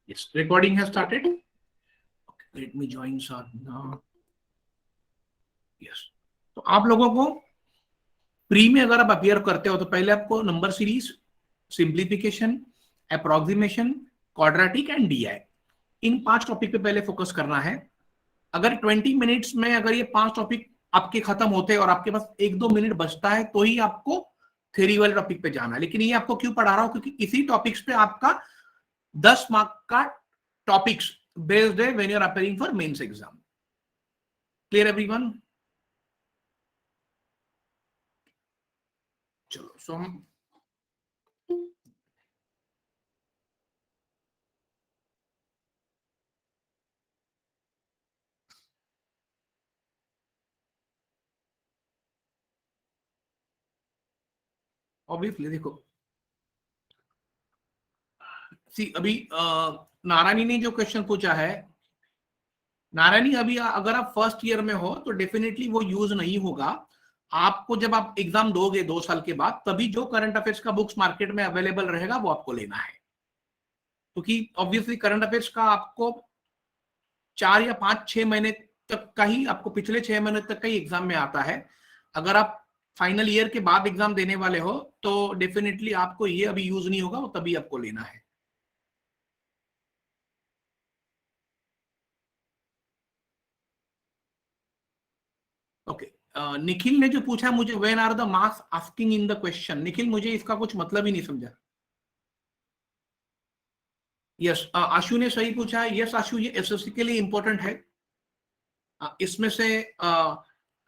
Yes, recording has started. Okay, let me join Sadhana. Yes. तो आप लोगों को प्री में अगर आप अपियर करते हो तो पहले आपको number series, simplification, approximation, quadratic and DI, in 5 topic पे पहले फोकस करना है। अगर 20 मिनट्स में अगर ये 5 टॉपिक आपके खत्म होते हैं और आपके पास 1-2 मिनट बचता है तो ही आपको थ्योरी वाले टॉपिक पे जाना है। लेकिन ये आपको क्यों पढ़ा रहा हूं, क्योंकि इसी टॉपिक्स पे आपका 10 मार्क का टॉपिक्स बेस्ड है when you are appearing for mains exam. Clear everyone? चलो सो हम ऑब्वियसली देखो, सी अभी नारायणी ने जो क्वेश्चन पूछा है, नारायणी अभी अगर आप फर्स्ट ईयर में हो तो डेफिनेटली वो यूज नहीं होगा। आपको जब आप एग्जाम दोगे 2 साल के बाद, तभी जो करंट अफेयर्स का बुक्स मार्केट में अवेलेबल रहेगा वो आपको लेना है, क्योंकि ऑब्वियसली करंट अफेयर्स का आपको 4 या 5-6 महीने तक का ही, आपको पिछले 6 महीने तक का ही एग्जाम में आता है। अगर आप फाइनल ईयर के बाद एग्जाम देने वाले हो तो डेफिनेटली आपको ये अभी यूज नहीं होगा, वो तभी आपको लेना है। ओके, निखिल ने जो पूछा मुझे, when are the marks asking in the question, Nikhil मुझे इसका कुछ मतलब ही नहीं समझा। यस, आशु ने सही पूछा। यस आशु, ये एसएससी के लिए इंपॉर्टेंट है। इसमें से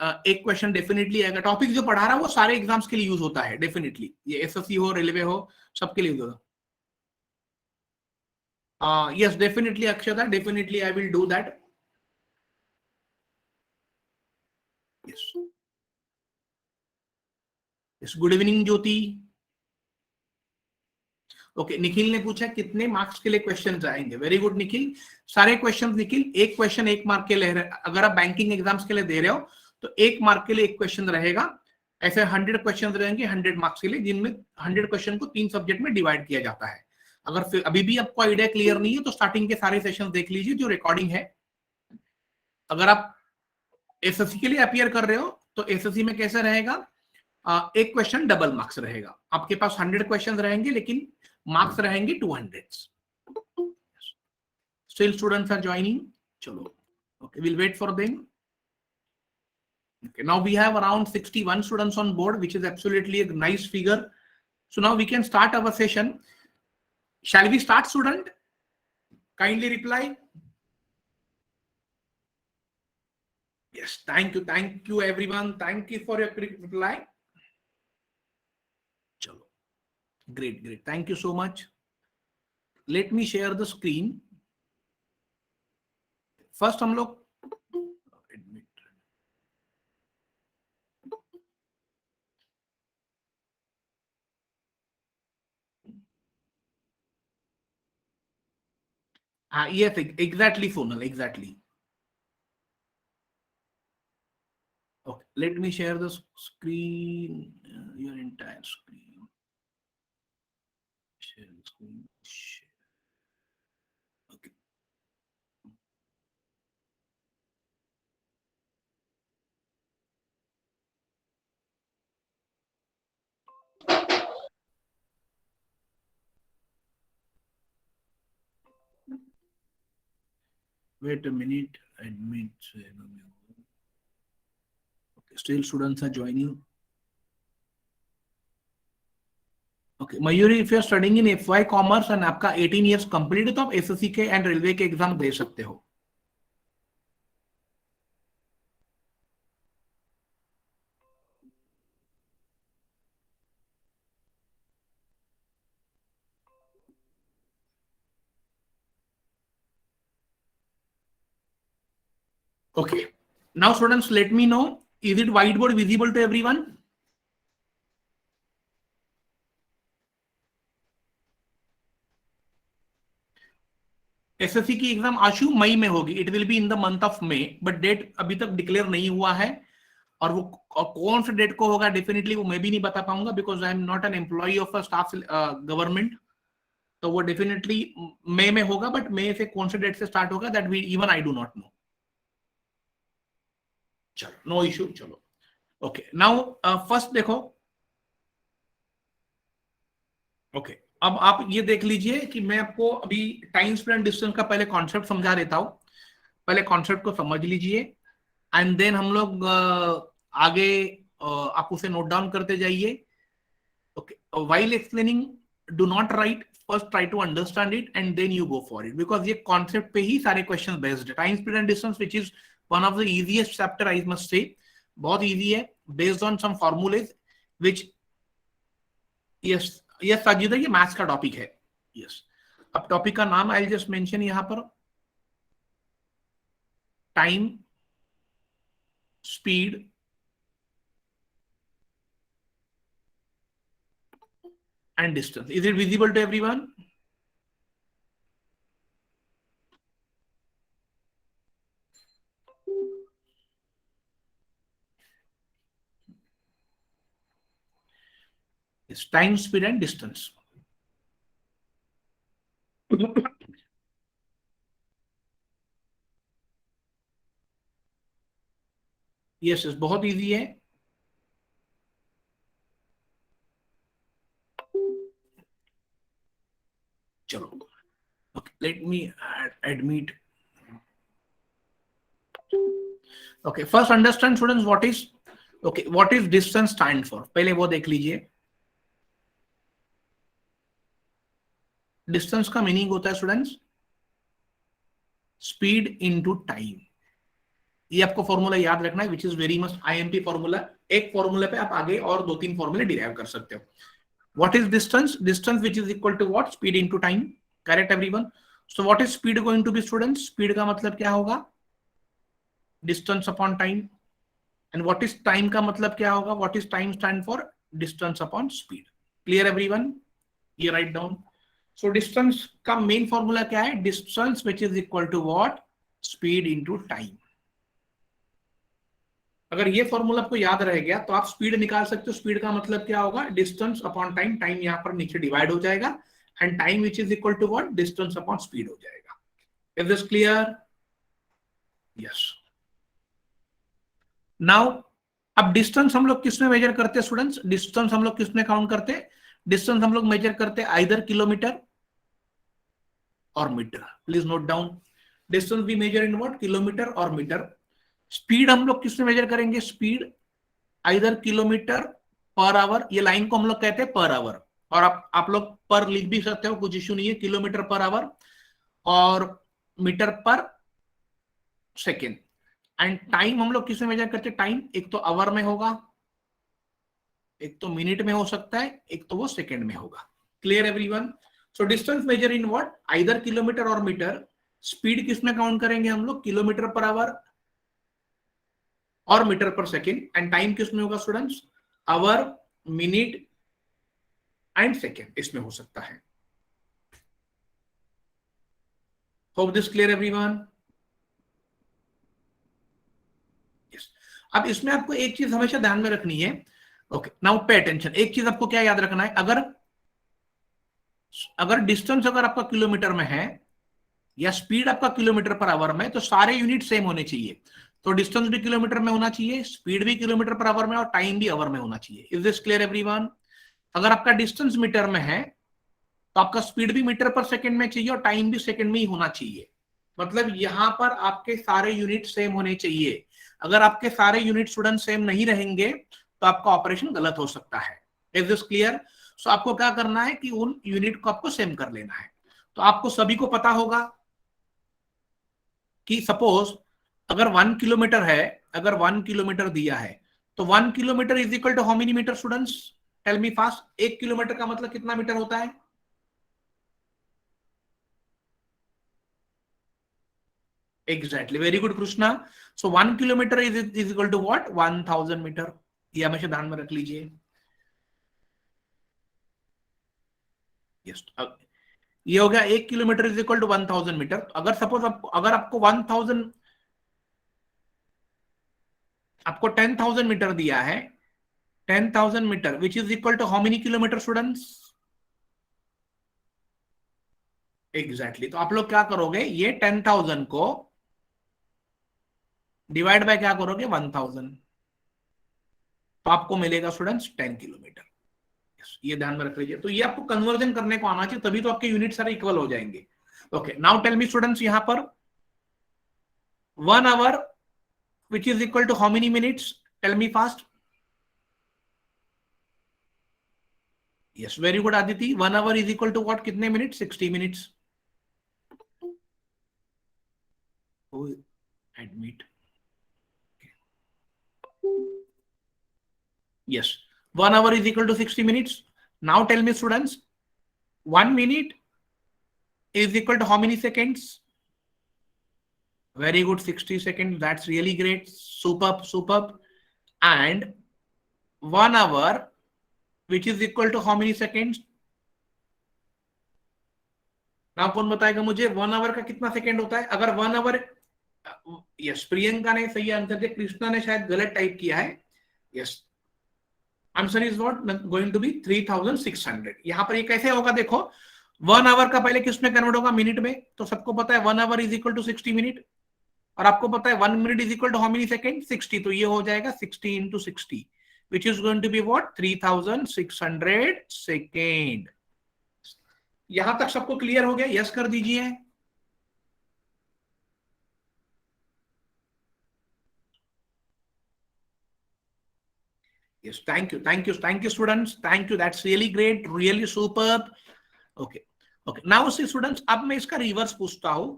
एक क्वेश्चन डेफिनेटली आएगा। टॉपिक जो पढ़ा रहा है वो सारे एग्जाम्स के लिए यूज होता है डेफिनेटली, ये एसएससी हो, रेलवे हो, सबके लिए यूज होता है। Yes definitely Akshata, definitely I will do that. Yes yes, good evening Jyoti. Okay, Nikhil ने पूछा कितने मार्क्स के लिए क्वेश्चन आएंगे। वेरी गुड निखिल, सारे क्वेश्चन निखिल, एक क्वेश्चन 1 मार्क के लिए। अगर आप बैंकिंग एग्जाम्स के लिए दे रहे हो तो 1 मार्क के लिए 1 क्वेश्चन रहेगा। ऐसे 100 क्वेश्चन रहेंगे 100 मार्क्स के लिए, जिनमें 100 क्वेश्चन को 3 सब्जेक्ट में डिवाइड किया जाता है। अगर फिर अभी भी आपको आइडिया क्लियर नहीं है तो स्टार्टिंग के सारे सेशन देख लीजिए जो रिकॉर्डिंग है। अगर आप एसएससी के लिए अपियर कर रहे हो तो एसएससी में कैसे रहेगा, एक क्वेश्चन डबल मार्क्स रहेगा। आपके पास 100 क्वेश्चन रहेंगे लेकिन मार्क्स रहेंगे 200। Still students are joining. Chalo. Okay, we'll wait for them. Okay, now we have around 61 students on board, which is absolutely a nice figure. So now we can start our session. Shall we start, student? Kindly reply. Yes, thank you everyone. Thank you for your reply. Chalo. Great, thank you so much. Let me share the screen. First हम लोग yes, exactly Sonal, exactly. Okay, let me share the screen, your entire screen. Share the screen. Share. Okay. Wait a minute. Admit. Okay, still students are joining. Okay, Mayuri, if you are studying in FY Commerce and आपका 18 years complete है तो आप SSC के and railway के exam दे सकते हो। Okay, now students, let me know, is it whiteboard visible to everyone? SSC की exam आशु मई में होगी, it will be in the month of May, but date अभी तक डिक्लेयर नहीं हुआ है। और वो कौन से डेट को होगा डेफिनेटली वो मैं भी नहीं बता पाऊंगा, because I am not an employee of a staff government. तो वो डेफिनेटली मई में होगा, बट मई से कौन से डेट से स्टार्ट होगा that we even I do not know. चलो नो इश्यू, चलो ओके। नाउ फर्स्ट देखो, ओके अब आप ये देख लीजिए कि मैं आपको अभी टाइम स्पीड एंड डिस्टेंस का पहले कॉन्सेप्ट समझा देता हूं। पहले कॉन्सेप्ट को समझ लीजिए एंड देन हम लोग आगे आप उसे नोट डाउन करते जाइए। Okay, while explaining do not write, first try to understand it and then you go for it, because ये concept पे ही सारे questions based है। time speed and distance which is one of the easiest chapter I must say, बहुत easy है, based on some formulas which yes yes Sajid ये maths का topic है। yes, अब टॉपिक का नाम आई जस्ट मेंशन यहाँ पर, time speed and distance. Is it visible to everyone? It's time, speed and distance. yes, yes, बहुत इजी है। चलो okay, let me admit. Okay, first understand students what is okay, what is distance stand for, पहले वो देख लीजिए। Distance का meaning होता है स्टूडेंट्स स्पीड इनटू टाइम। ये आपको फॉर्मूला याद रखना है which is very much IMP formula. एक फॉर्मूला पे आप आगे और 2-3 फॉर्मूले डिराइव कर सकते हो। What is distance? Distance which is equal to what? Speed into time. Correct everyone? So what is speed going to be students? Speed का मतलब क्या होगा? Distance upon time. And what is time का मतलब क्या होगा? What is time stand for? Distance upon speed. Clear everyone? ये write down. So distance का मेन फॉर्मूला क्या है? Distance which is equal to what? Speed into time. अगर ये फॉर्मूला आपको याद रह गया तो आप स्पीड निकाल सकते हो। स्पीड का मतलब क्या होगा? Distance upon time. टाइम यहां पर नीचे डिवाइड हो जाएगा and time which is equal to what? Distance upon speed हो जाएगा। Is this clear? Yes. Now अब डिस्टेंस हम लोग किसमें मेजर करते हैं स्टूडेंट्स? डिस्टेंस हम लोग किसमें काउंट करते हैं? डिस्टेंस हम लोग मेजर करते हैं आइदर किलोमीटर और metre. Please note down, distance भी मेजर इन व्हाट? किलोमीटर और मीटर। स्पीड हम लोग किसमें मेजर करेंगे? Speed either kilometre per hour, ये लाइन को हम लोग कहते हैं पर आवर, और आप लोग पर लिख भी सकते हो, कुछ इश्यू नहीं है। किलोमीटर पर आवर और metre per second. And time हम लोग किसमें मेजर करते हैं? टाइम एक तो आवर में होगा, एक तो मिनट में हो सकता है, एक तो वो सेकेंड में होगा। Clear everyone? So distance measure in what? Either kilometre और मीटर। स्पीड किसमें काउंट करेंगे हम लोग? किलोमीटर पर आवर और metre per second. And time किसमें होगा students? Hour, minute and second इसमें हो सकता है। Hope this clear everyone? Yes. अब इसमें आपको एक चीज हमेशा ध्यान में रखनी है। Okay now pay attention. एक चीज आपको क्या याद रखना है? अगर डिस्टेंस अगर आपका किलोमीटर में है या स्पीड आपका किलोमीटर पर आवर में, तो सारे यूनिट सेम होने चाहिए। तो डिस्टेंस भी किलोमीटर में होना चाहिए, स्पीड भी किलोमीटर पर आवर में, और टाइम भी आवर में होना चाहिए। Is this clear everyone? अगर आपका डिस्टेंस मीटर में है तो आपका स्पीड भी मीटर पर सेकंड में चाहिए और टाइम भी सेकंड में ही होना चाहिए। मतलब यहां पर आपके सारे यूनिट सेम होने चाहिए। अगर आपके सारे यूनिट स्टूडेंट सेम नहीं रहेंगे तो आपका ऑपरेशन गलत हो सकता है। Is this clear? सो आपको क्या करना है कि उन यूनिट को आपको सेम कर लेना है। तो आपको सभी को पता होगा कि सपोज अगर 1 किलोमीटर है, अगर 1 किलोमीटर दिया है तो 1 kilometre is equal to how many metre students? Tell me fast. 1 kilometre का मतलब कितना मीटर होता है? Exactly, very good Krishna. So 1 kilometre is equal to what? 1000 metre. ये हमेशा ध्यान में रख लीजिए। यस, ये हो गया 1 kilometre is equal to 1000 metre. अगर सपोज अगर आपको 10,000 मीटर दिया है, 10,000 metre which is equal to how many kilometre students? Exactly तो आप लोग क्या करोगे, ये 10,000 को डिवाइड बाय क्या करोगे, 1,000, तो आपको मिलेगा स्टूडेंट्स 10 किलोमीटर। ये ध्यान में रख लीजिए। तो ये आपको कन्वर्जन करने को आना चाहिए, तभी तो आपके यूनिट सारे इक्वल हो जाएंगे। Okay, now tell me students, यहां पर 1 hour which is equal to how many minutes, tell me fast. Yes, very good Aditi. 1 hour is equal to what, कितने minute, 60 minutes. Admit, yes, 1 hour is equal to 60 minutes. Now tell me students, 1 minute is equal to how many seconds? Very good, 60 seconds. That's really great. Superb, superb. And 1 hour, which is equal to how many seconds? Now कौन बताएगा मुझे 1 hour का कितना second होता है? अगर 1 our, yes Priyanka ने सही आंसर दिया, कृष्णा ने शायद गलत टाइप किया है। Yes, answer is what going to be 3600। यहां पर ये कैसे होगा देखो, 1 आवर का पहले किस में कन्वर्ट होगा, मिनट में। तो सबको पता है 1 hour is equal to 60 minute, और आपको पता है 1 minute is equal to how many second, 60। तो ये हो जाएगा 60 into 60, which is going to be what, 3600 second. यहां तक सबको क्लियर हो गया? यस कर दीजिए। Yes, thank you, thank you, thank you, students. Thank you. That's really great, really superb. Okay, okay. Now see students, अब मैं इसका रिवर्स पूछता हूं।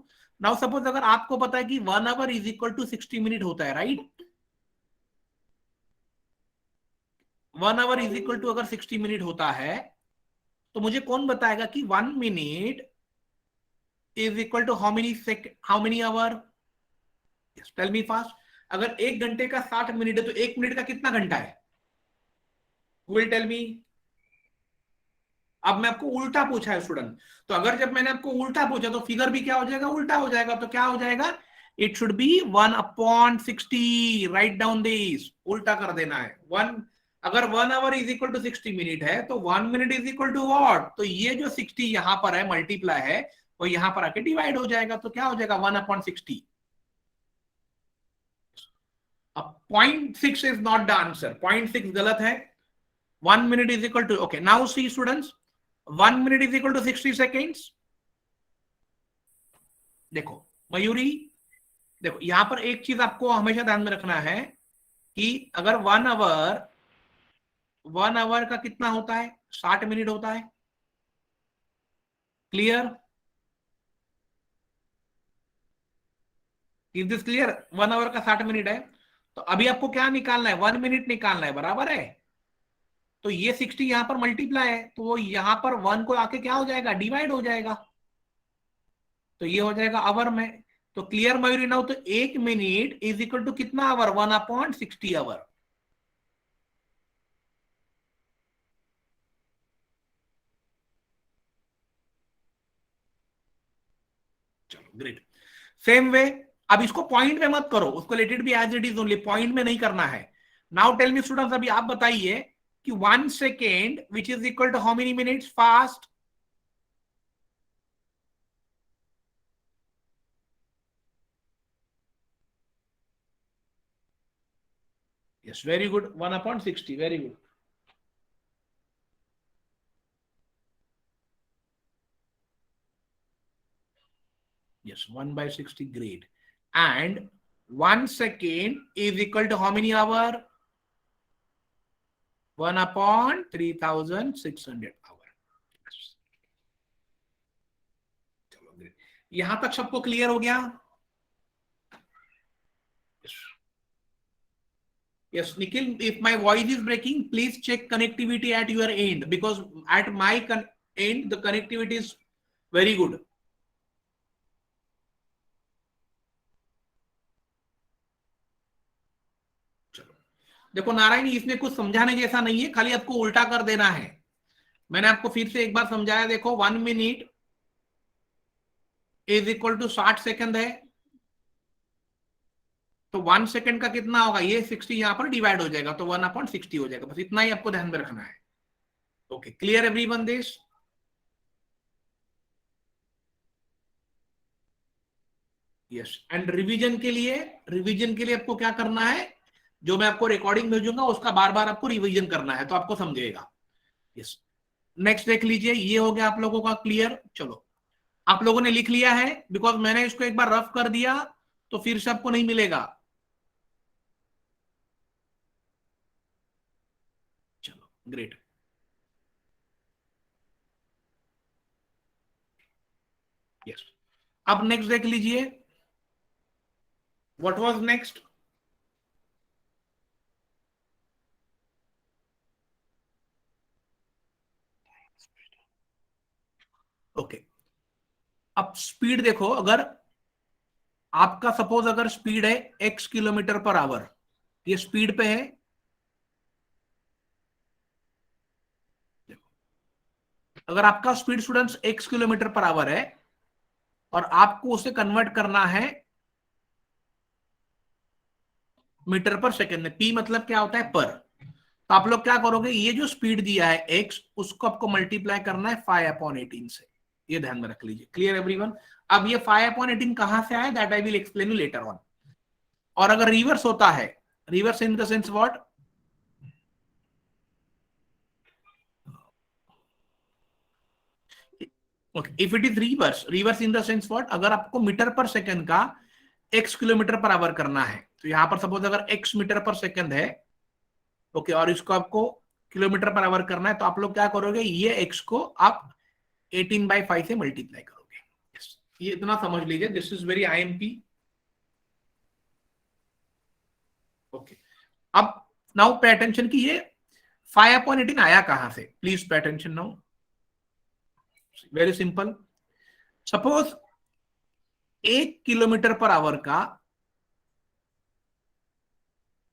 नाउ सपोज अगर आपको पता है कि 1 hour is equal to 60 minute होता है, right? 1 hour is equal to अगर 60 मिनट होता है, तो मुझे कौन बताएगा कि 1 minute is equal to how many second, how many hour? Tell me fast. अगर 1 घंटे का 60 मिनट है, तो 1 मिनट का कितना घंटा है? Will tell me. अब मैं आपको उल्टा पूछा है स्टूडेंट, तो अगर जब मैंने आपको उल्टा पूछा तो फिगर भी क्या हो जाएगा, उल्टा हो जाएगा। तो क्या हो जाएगा, it should be 1/60। Write down this, उल्टा कर देना है। अगर 1 hour is equal to 60 minute है, तो 1 minute is equal to what, तो ये जो 60 यहां पर है मल्टीप्लाई है, वो यहां पर आके डिवाइड हो जाएगा। तो क्या हो जाएगा, 1/60। अब 0.6 इज नॉट द आंसर, 0.6 गलत है। 1 minute is equal to, okay now see students, 1 minute is equal to 60 seconds. देखो मयूरी, देखो यहां पर एक चीज आपको हमेशा ध्यान में रखना है कि अगर 1 आवर का कितना होता है, 60 मिनट होता है। Clear? Is this clear? 1 hour का 60 मिनट है, तो अभी आपको क्या निकालना है, 1 मिनट निकालना है, बराबर है। तो ये 60 यहां पर मल्टीप्लाई है, तो वो यहां पर 1 को आके क्या हो जाएगा, डिवाइड हो जाएगा। तो ये हो जाएगा आवर में। तो क्लियर मयूरी नाउ, तो 1 मिनट इज इक्वल टू कितना आवर, 1/60 आवर। चलो ग्रेट। सेम वे, अब इसको पॉइंट में मत करो, उसको let it be as it is only, point में नहीं करना है। नाउ टेल मी स्टूडेंट्स, अभी आप बताइए कि 1 second which is equal to how many minutes, fast. Yes very good, 1/60, very good. Yes, 1/60, great. And 1 second is equal to how many hour? 1/3600 hour. चलो great, यहां तक सबको क्लियर हो गया? Yes. Yes, Nikhil, if my voice is breaking, please check connectivity at your end, because at my end the connectivity is very good. देखो नारायण, इसमें कुछ समझाने जैसा नहीं है, खाली आपको उल्टा कर देना है। मैंने आपको फिर से एक बार समझाया, देखो 1 minute is equal to 60 second है, तो 1 सेकंड का कितना होगा, ये 60 यहां पर डिवाइड हो जाएगा, तो 1/60 हो जाएगा। बस इतना ही आपको ध्यान में रखना है। Okay, clear everyone this? Yes, and revision के लिए आपको क्या करना है, जो मैं आपको रिकॉर्डिंग भेजूंगा उसका बार बार आपको रिवीजन करना है, तो आपको समझेगा। यस, नेक्स्ट देख लीजिए, ये हो गया आप लोगों का क्लियर। चलो, आप लोगों ने लिख लिया है, बिकॉज मैंने इसको एक बार रफ कर दिया तो फिर से आपको नहीं मिलेगा। चलो, ग्रेट। यस, अब नेक्स्ट देख लीजिए, व्हाट वाज नेक्स्ट। ओके, अब स्पीड देखो, अगर आपका सपोज अगर स्पीड है x किलोमीटर पर आवर, ये स्पीड पे है। अगर आपका speed students x kilometre per our है और आपको उसे कन्वर्ट करना है मीटर पर सेकेंड में, p मतलब क्या होता है पर, तो आप लोग क्या करोगे, ये जो स्पीड दिया है x, उसको आपको मल्टीप्लाई करना है 5/18 से। ये ध्यान में रख लीजिए। Clear everyone. अब ये 5/18 कहां से आया, that I will explain you later on. और अगर रिवर्स होता है, reverse in the sense what, if it is reverse in the sense what, अगर आपको मीटर पर सेकंड का x किलोमीटर पर आवर करना है, तो यहां पर सपोज अगर x मीटर पर सेकंड है, ओके, और इसको आपको किलोमीटर पर आवर करना है, तो आप लोग क्या करोगे, ये x को आप 18/5 से मल्टीप्लाई करोगे। yes, ये इतना समझ लीजिए, this is very IMP। Okay, अब नाउ पे अटेंशन की ये 5/18 आया कहां से, please pay attention now. Very simple, suppose 1 kilometre per hour का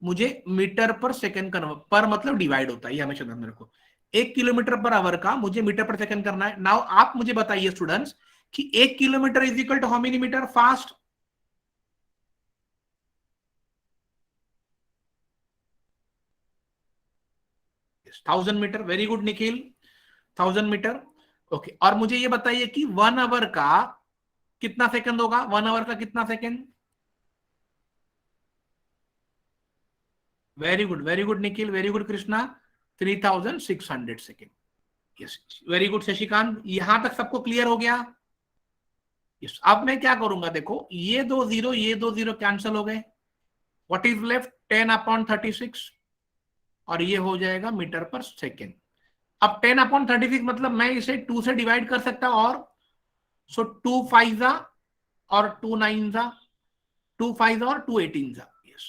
मुझे मीटर पर सेकंड करना, पर मतलब डिवाइड होता है, ये हमेशा ध्यान में रखो। 1 किलोमीटर पर आवर का मुझे मीटर पर सेकंड करना है। नाउ आप मुझे बताइए स्टूडेंट्स कि 1 kilometre is equal to how many metre fast, 1000 metre. Very good Nikhil, 1000 metre. Okay, और मुझे ये बताइए कि 1 आवर का कितना सेकंड होगा, 1 आवर का कितना second. Very good Nikhil, very good Krishna, 3600 second. Yes, very good Shashikant, यहां तक सबको क्लियर हो गया। यस, अब मैं क्या करूंगा, देखो ये दो जीरो कैंसिल हो गए, व्हाट इज लेफ्ट 10/36, और ये हो जाएगा मीटर पर सेकेंड। अब 10/36 मतलब मैं इसे 2 से डिवाइड कर सकता हूं, और सो 2 5 जा और 2 9 जा, 2 5 जा और 2 18 जा। यस,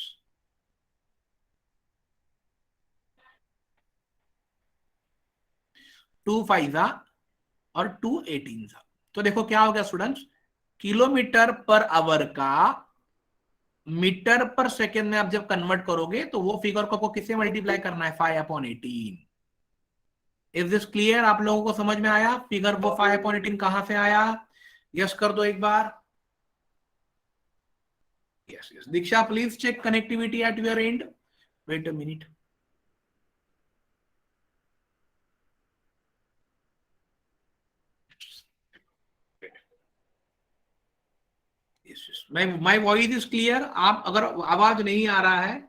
2 5 जा और 2 18 जा। तो देखो क्या हो गया स्टूडेंट्स, किलोमीटर पर आवर का मीटर पर सेकेंड में आप जब कन्वर्ट करोगे तो वो फिगर को आपको किससे मल्टीप्लाई करना है, 5/18। इज दिस क्लियर, आप लोगों को समझ में आया फिगर, वो 5/18 कहां से आया। यस कर दो एक बार। Yes yes, Diksha please check connectivity at your end, wait a minute. My voice is clear, आप अगर आवाज नहीं आ रहा है।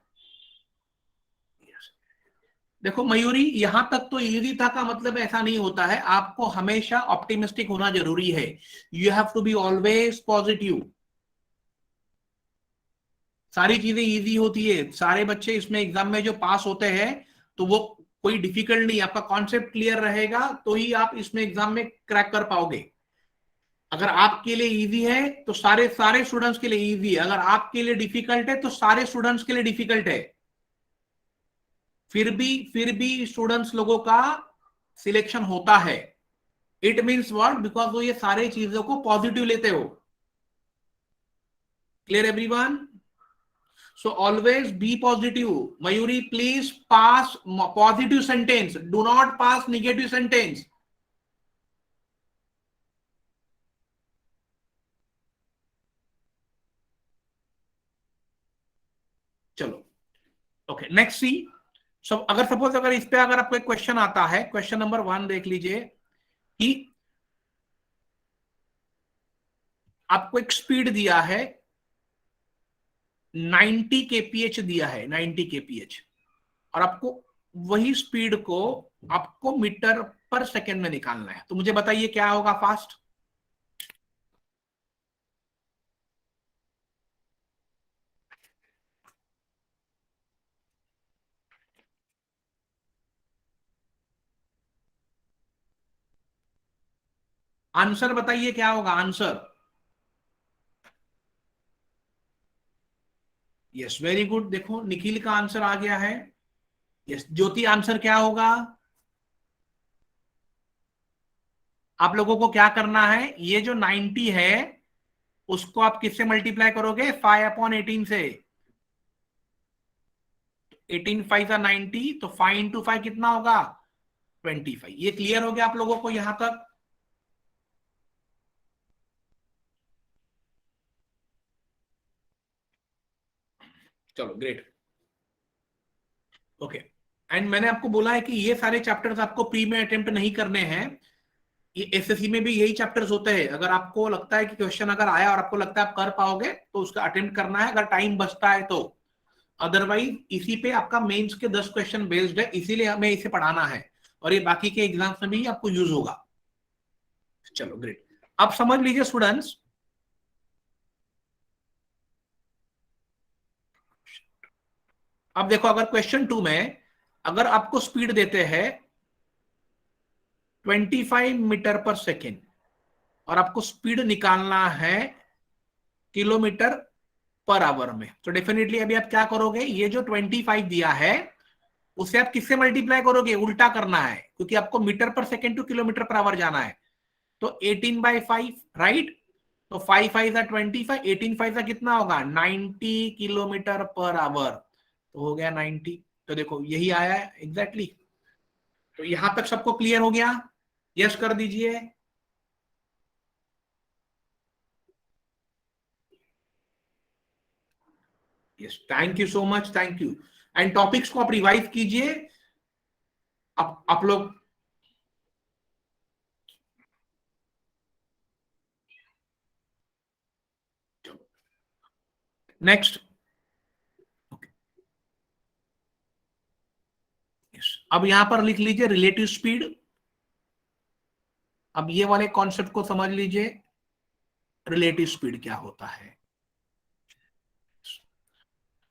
देखो मयूरी, यहां तक तो इजी था का मतलब ऐसा नहीं होता है, आपको हमेशा ऑप्टिमिस्टिक होना जरूरी है। You have to be always positive. सारी चीजें इजी होती है, सारे बच्चे इसमें एग्जाम में जो पास होते हैं तो वो कोई डिफिकल्ट नहीं, आपका कॉन्सेप्ट क्लियर रहेगा तो ही आप इसमें एग्जाम में क्रैक कर पाओगे। अगर आपके लिए इजी है तो सारे सारे स्टूडेंट्स के लिए इजी है, अगर आपके लिए डिफिकल्ट है तो सारे स्टूडेंट्स के लिए डिफिकल्ट है। फिर भी स्टूडेंट्स लोगों का सिलेक्शन होता है। इट मीन्स व्हाट, बिकॉज वो ये सारे चीजों को पॉजिटिव लेते हो। Clear everyone. So always be positive. Mayuri, please pass positive sentence. Do not pass negative sentence. चलो, ओके, नेक्स्ट सी। सो अगर सपोज अगर इस पे अगर आपको एक क्वेश्चन आता है, क्वेश्चन नंबर 1 देख लीजिए कि आपको एक स्पीड दिया है 90 kph दिया है, 90 kph, और आपको वही स्पीड को आपको मीटर पर सेकेंड में निकालना है, तो मुझे बताइए क्या होगा फास्ट। आंसर बताइए क्या होगा आंसर। Yes, very good. देखो निखिल का आंसर आ गया है। यस, ज्योति आंसर क्या होगा। आप लोगों को क्या करना है, ये जो 90 है उसको आप किससे मल्टीप्लाई करोगे, 5/18 से। 18 5 का 90, तो 5 × 5 कितना होगा, 25। ये क्लियर हो गया आप लोगों को यहां तक। चलो ग्रेट। ओके, एंड मैंने आपको बोला है कि ये सारे चैप्टर्स आपको प्री में अटेम्प्ट नहीं करने हैं। ये एसएससी में भी यही चैप्टर्स होते हैं। अगर आपको लगता है कि क्वेश्चन अगर आया और आपको लगता है आप कर पाओगे तो उसका अटेम्प्ट करना है, अगर टाइम बचता है तो। अदरवाइज इसी पे आपका मेंस के 10 क्वेश्चन बेस्ड है, इसीलिए हमें इसे पढ़ाना है, और ये बाकी के एग्जाम्स में भी आपको यूज होगा। चलो ग्रेट। अब समझ लीजिए स्टूडेंट्स, अब देखो अगर क्वेश्चन 2 में अगर आपको स्पीड देते हैं 25 मीटर पर सेकेंड और आपको स्पीड निकालना है किलोमीटर पर आवर में, तो डेफिनेटली अभी आप क्या करोगे, ये जो 25 दिया है उसे आप किससे मल्टीप्लाई करोगे, उल्टा करना है, क्योंकि आपको metre per second two kilometre per our जाना है। तो 18/5, राइट। तो 5 5 25, 18 5 कितना होगा, 90 किलोमीटर पर आवर, तो हो गया 90। तो देखो यही आया है एग्जैक्टली। तो यहां तक सबको क्लियर हो गया, यस कर दीजिए। Yes, thank you so much, thank you. And topics को आप रिवाइज कीजिए। आप लोग नेक्स्ट। अब यहां पर लिख लीजिए रिलेटिव स्पीड। अब ये वाले कॉन्सेप्ट को समझ लीजिए, रिलेटिव स्पीड क्या होता है।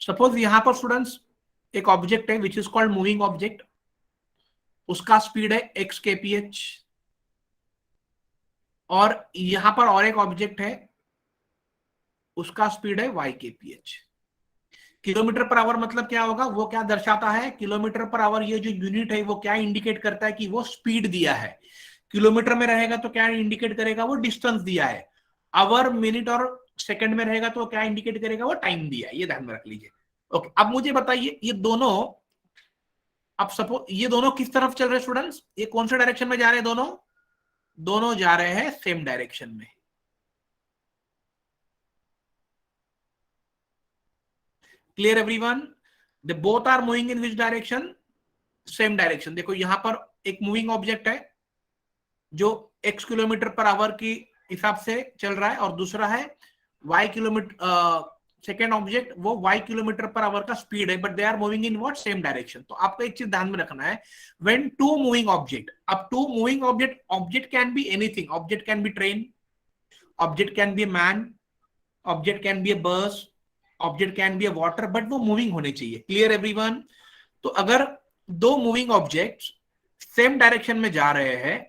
सपोज यहां पर स्टूडेंट्स एक ऑब्जेक्ट है which is called moving object, उसका स्पीड है x kph, और यहां पर और एक ऑब्जेक्ट है उसका स्पीड है y kph। Kilometre per hour मतलब क्या होगा, वो क्या दर्शाता है, किलोमीटर पर आवर ये जो यूनिट है वो क्या इंडिकेट करता है कि वो स्पीड दिया है। किलोमीटर में रहेगा तो क्या इंडिकेट करेगा, वो डिस्टेंस दिया है। आवर, मिनट और सेकंड में रहेगा तो क्या इंडिकेट करेगा, वो टाइम दिया है। ये ध्यान में रख लीजिए। ओके, अब मुझे बताइए ये दोनों, अब सपोज ये दोनों किस तरफ चल रहे हैं स्टूडेंट्स, ये कौन से डायरेक्शन में जा रहे हैं दोनों, दोनों जा रहे हैं सेम डायरेक्शन में। Clear everyone, they both are moving in which direction, same direction. देखो यहां पर एक मूविंग ऑब्जेक्ट है जो x किलोमीटर पर आवर की हिसाब से चल रहा है, और दूसरा है y किलोमीटर, सेकेंड ऑब्जेक्ट वो y किलोमीटर पर आवर का स्पीड है, but they are moving in what, same direction. तो आपको एक चीज ध्यान में रखना है, व्हेन टू मूविंग ऑब्जेक्ट, अब two moving object, object can be anything, object can be train, object can be a man, object can be a bus, object can be a water, but वो moving होने चाहिए। Clear everyone. तो अगर दो moving objects same direction में जा रहे हैं,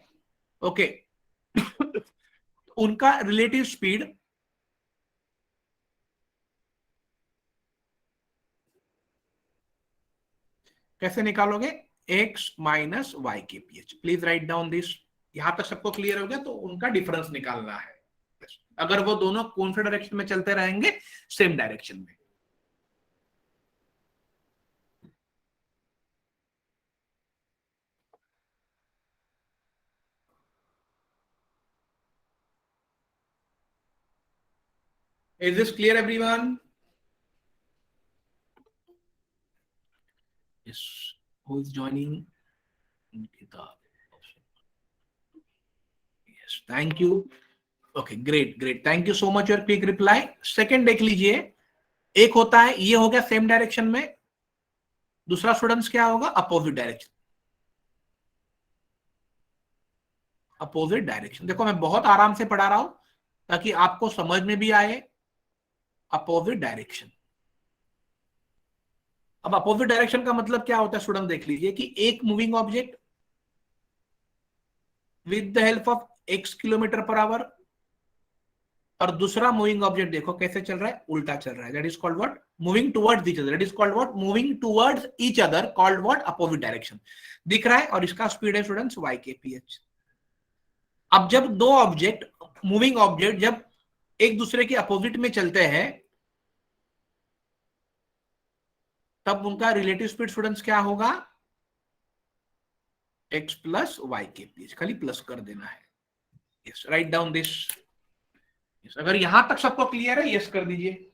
ओके, उनका रिलेटिव स्पीड कैसे निकालोगे, x माइनस वाई के P H. Please right down this. यहां तक सबको क्लियर हो गया, तो उनका डिफरेंस निकालना है अगर वो दोनों कौन से डायरेक्शन में चलते रहेंगे, सेम डायरेक्शन में। Is this clear everyone. Yes, who is joining, किताब। Yes, thank you. Okay great great, thank you so much your quick reply. Second देख लीजिए, एक होता है ये हो गया सेम डायरेक्शन में, दूसरा स्टूडेंट्स क्या होगा, अपोजिट डायरेक्शन। अपोजिट डायरेक्शन, देखो मैं बहुत आराम से पढ़ा रहा हूं ताकि आपको समझ में भी आए। अपोजिट डायरेक्शन, अब अपोजिट डायरेक्शन का मतलब क्या होता है स्टूडेंट, देख लीजिए कि एक moving object with the help of x kilometre per our, और दूसरा मूविंग ऑब्जेक्ट देखो कैसे चल रहा है, उल्टा चल रहा है, that is called what, moving towards each other, that is called what, moving towards each other, called what, opposite direction. दिख रहा है, और इसका स्पीड है स्टूडेंट्स y के पी एच। अब जब दो ऑब्जेक्ट, मूविंग ऑब्जेक्ट जब एक दूसरे के अपोजिट में चलते हैं, तब उनका रिलेटिव स्पीड स्टूडेंट्स क्या होगा, x प्लस वाई के पी एच, खाली प्लस कर देना है। Yes, right down this. अगर यहां तक सबको क्लियर है, यस कर दीजिए।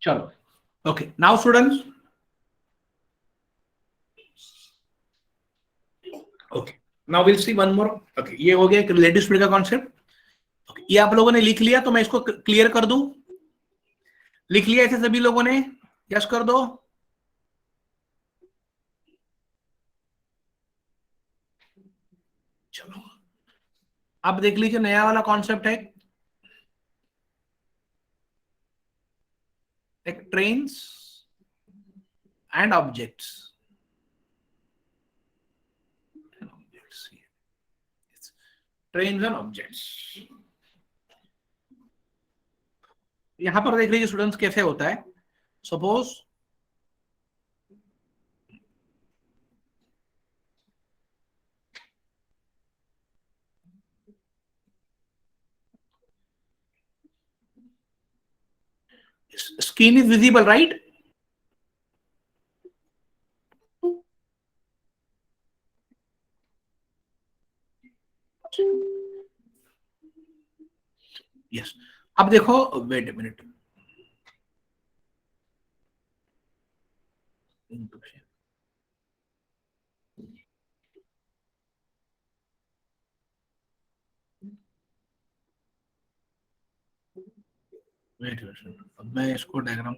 चलो, okay now students, okay now will see one more. Okay, ये हो गया एक रिलेटिव स्पीड का कॉन्सेप्ट। okay, ये आप लोगों ने लिख लिया, तो मैं इसको क्लियर कर दूं, लिख लिया ऐसे सभी लोगों ने, यस कर दो। चलो, अब देख लीजिए नया वाला कॉन्सेप्ट है, एक trains and objects. Trains and objects, यहां पर देख लीजिए स्टूडेंट्स कैसे होता है। Suppose screen is visible, right? Yes, अब देखो, वेट ए मिनट, वेट, अब मैं इसको डायग्राम,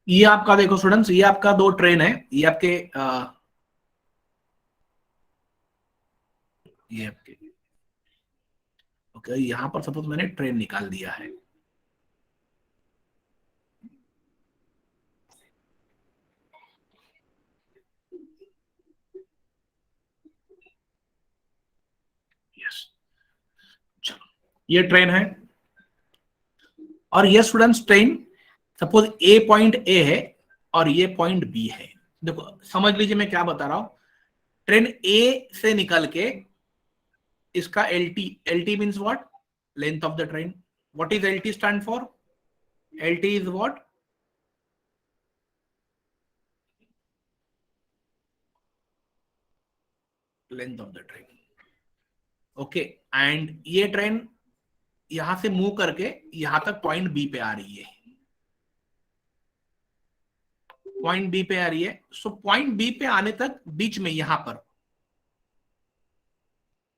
ये आपका देखो स्टूडेंट्स, ये आपका दो ट्रेन है, ये आपके ये आपके, ओके, यहां पर सपोज मैंने ट्रेन निकाल दिया है। यस, चलो, ये ट्रेन है, और ये students train, suppose A point A है और ये पॉइंट बी है। देखो समझ लीजिए मैं क्या बता रहा हूं, ट्रेन ए से निकल के इसका L T, L T means what, length of the train. What is L T stand for, L T is what, length of the train. Okay, and ये ट्रेन यहां से मूव करके यहां तक पॉइंट बी पे आ रही है, पॉइंट बी पे आ रही है। सो पॉइंट बी पे आने तक बीच में यहां पर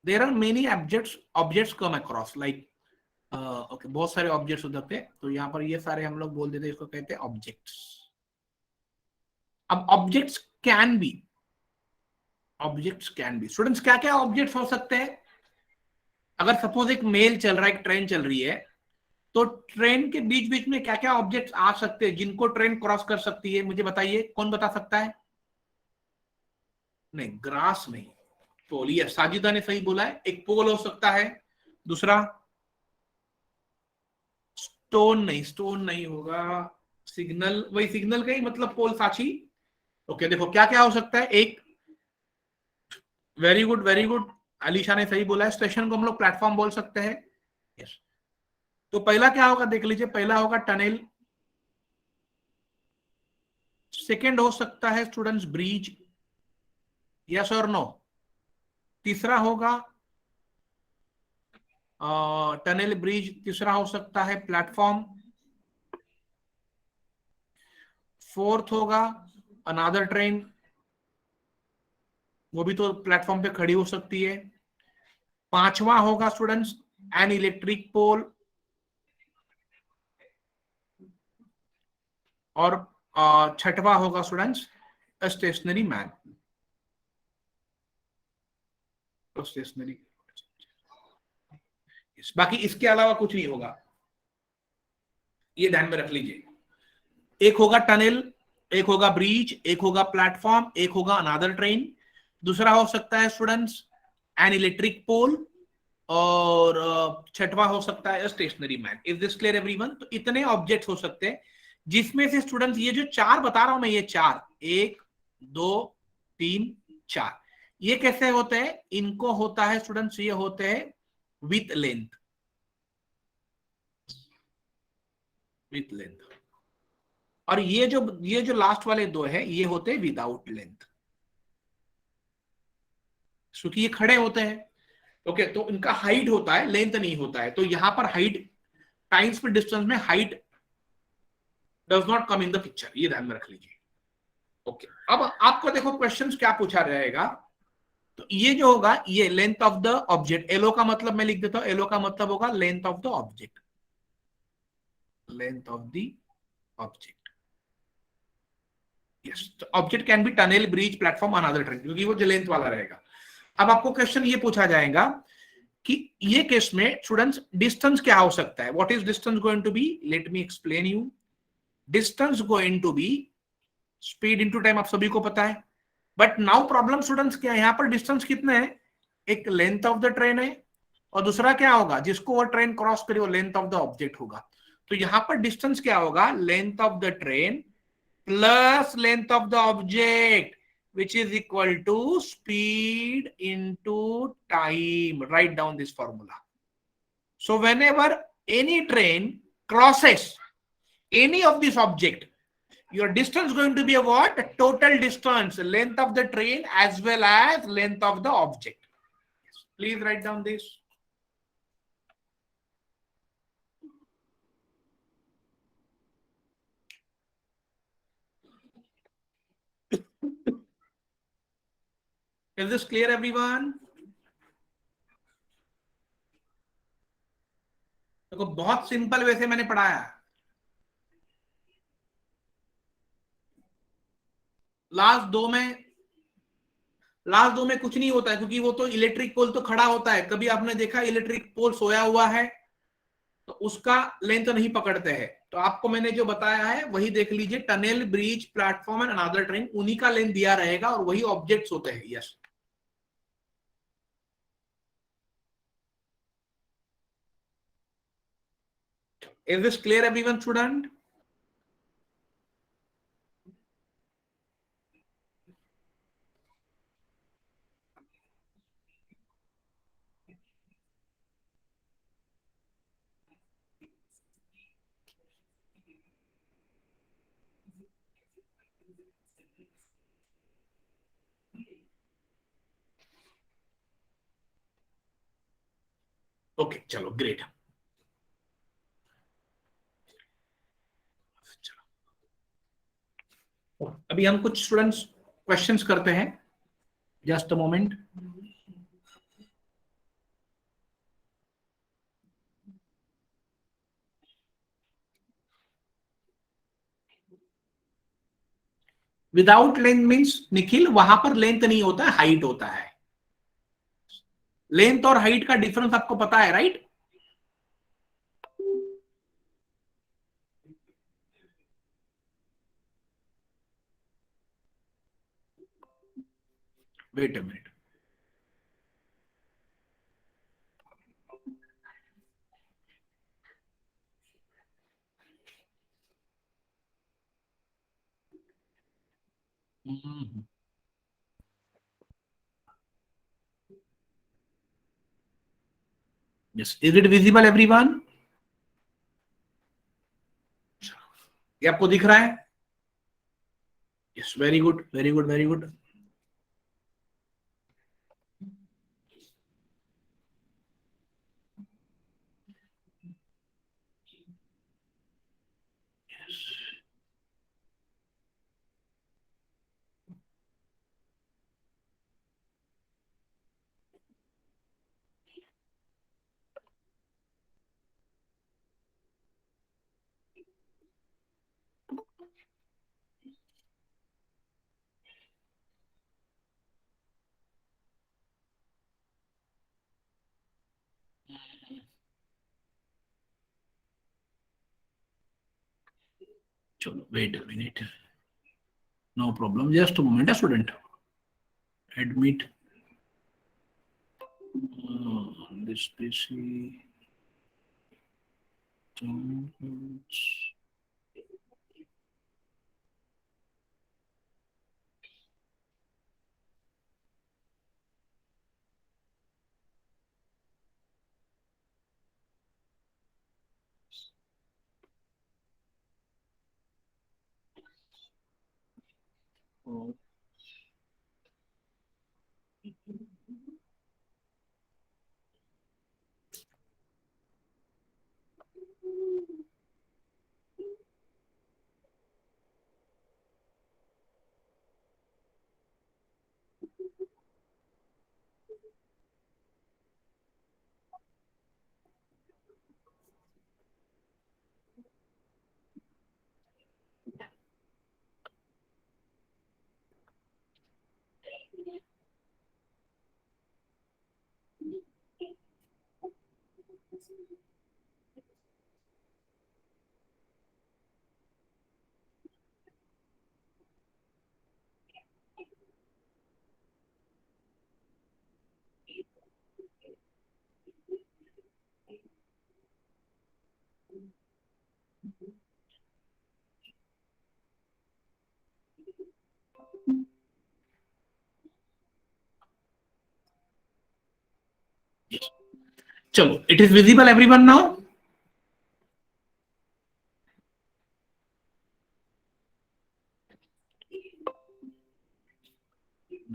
there are many objects come across like okay, बहुत सारे ऑब्जेक्ट्स उधर पे, तो यहाँ पर ये सारे हम लोग बोल देते हैं, इसको कहते हैं ऑब्जेक्ट्स। अब ऑब्जेक्ट्स कैन बी स्टूडेंट्स, क्या क्या ऑब्जेक्ट्स हो सकते हैं? अगर सपोज एक मेल चल रहा है, एक ट्रेन चल रही है, तो ट्रेन के बीच बीच में क्या क्या ऑब्जेक्ट्स आ सकते हैं जिनको ट्रेन क्रॉस कर सकती है? मुझे बताइए, कौन बता सकता है? नहीं, ग्रास नहीं, पोल। ये साजिदा ने सही बोला है, एक पोल हो सकता है। दूसरा, स्टोन नहीं, स्टोन नहीं होगा। सिग्नल, वही सिग्नल का ही मतलब पोल, साची। ओके, देखो क्या क्या हो सकता है। एक, very good very good, Alisha ने सही बोला है, स्टेशन को हम लोग प्लेटफॉर्म बोल सकते हैं। यस। तो पहला क्या होगा देख लीजिए, पहला होगा टनल। सेकेंड हो सकता है स्टूडेंट्स ब्रिज, यस और नो। तीसरा होगा टनल ब्रिज, तीसरा हो सकता है प्लेटफॉर्म। फोर्थ होगा अनादर ट्रेन, वो भी तो प्लेटफॉर्म पे खड़ी हो सकती है। पांचवा होगा स्टूडेंट्स एन इलेक्ट्रिक पोल, और छठवा होगा स्टूडेंट्स स्टेशनरी मैन, स्टेशनरी। बाकी इसके अलावा कुछ नहीं होगा, ये ध्यान में रख लीजिए। एक होगा टनल, एक होगा ब्रिज, एक होगा प्लेटफॉर्म, एक होगा अनादर ट्रेन। दूसरा हो सकता है स्टूडेंट्स एन इलेक्ट्रिक पोल, और छठवा हो सकता है stationary man. Is this clear everyone? तो इतने ऑब्जेक्ट्स हो सकते हैं, जिसमें से स्टूडेंट्स ये जो चार बता रहा हूं मैं, ये चार, एक, दो, तीन, चार, ये कैसे होते हैं? इनको होता है स्टूडेंट्स, ये होते हैं विथ लेंथ, विथ लेंथ। और ये जो लास्ट वाले दो है, ये होते हैं विदाउट लेंथ, क्योंकि ये खड़े होते हैं। ओके, तो इनका हाइट होता है, लेंथ नहीं होता है। तो यहां पर हाइट, टाइम्स पर डिस्टेंस में height does not come in the picture, ये ध्यान में रख लीजिए। ओके, अब आपको देखो क्वेश्चंस क्या पूछा रहेगा। तो ये जो होगा, ये लेंथ ऑफ द ऑब्जेक्ट, एलो का मतलब मैं लिख देता हूं, एलो का मतलब होगा length of the object, length of the object. Yes, तो object can be tunnel, bridge, platform, another train, क्योंकि वो जो लेंथ वाला रहेगा। अब आपको क्वेश्चन ये पूछा जाएगा कि ये केस में स्टूडेंट्स डिस्टेंस क्या हो सकता है? What is distance going to be? Let me explain you. Distance going to be speed into time, आप सभी को पता है। बट नाउ प्रॉब्लम स्टूडेंट्स क्या है, यहां पर डिस्टेंस कितने हैं? एक लेंथ ऑफ द ट्रेन है, और दूसरा क्या होगा, जिसको वो ट्रेन क्रॉस करे, वो लेंथ ऑफ द ऑब्जेक्ट होगा। तो यहां पर डिस्टेंस क्या होगा? Length of the train plus length of the object, which is equal to speed into time. Write down this formula. So whenever any train crosses any of this object, your distance is going to be a what? Total distance, length of the train as well as length of the object. Please write down this. Is this clear everyone? देखो, बहुत simple way से मैंने पढ़ाया। Last दो में last दो में कुछ नहीं होता है, क्योंकि वो तो इलेक्ट्रिक पोल तो खड़ा होता है। कभी आपने देखा इलेक्ट्रिक पोल सोया हुआ है तो उसका लेंथ नहीं पकड़ते हैं। तो आपको मैंने जो बताया है वही देख लीजिए, tunnel, bridge, platform and another train, उन्हीं का लेंथ दिया रहेगा, और वही ऑब्जेक्ट्स होते हैं। Yes, is this clear everyone student? Okay, चलो ग्रेट। अभी हम कुछ स्टूडेंट्स क्वेश्चंस करते हैं, just a moment. Without length means Nikhil वहां पर लेंथ नहीं होता है, हाइट होता है। लेंथ और हाइट का डिफरेंस आपको पता है, right? Wait a minute. Yes, is it visible everyone? ये आपको दिख रहा है? Yes, very good, very good, very good. चलो wait a minute, no problem, just a moment student. Admit this PC. चलो, it is visible everyone now?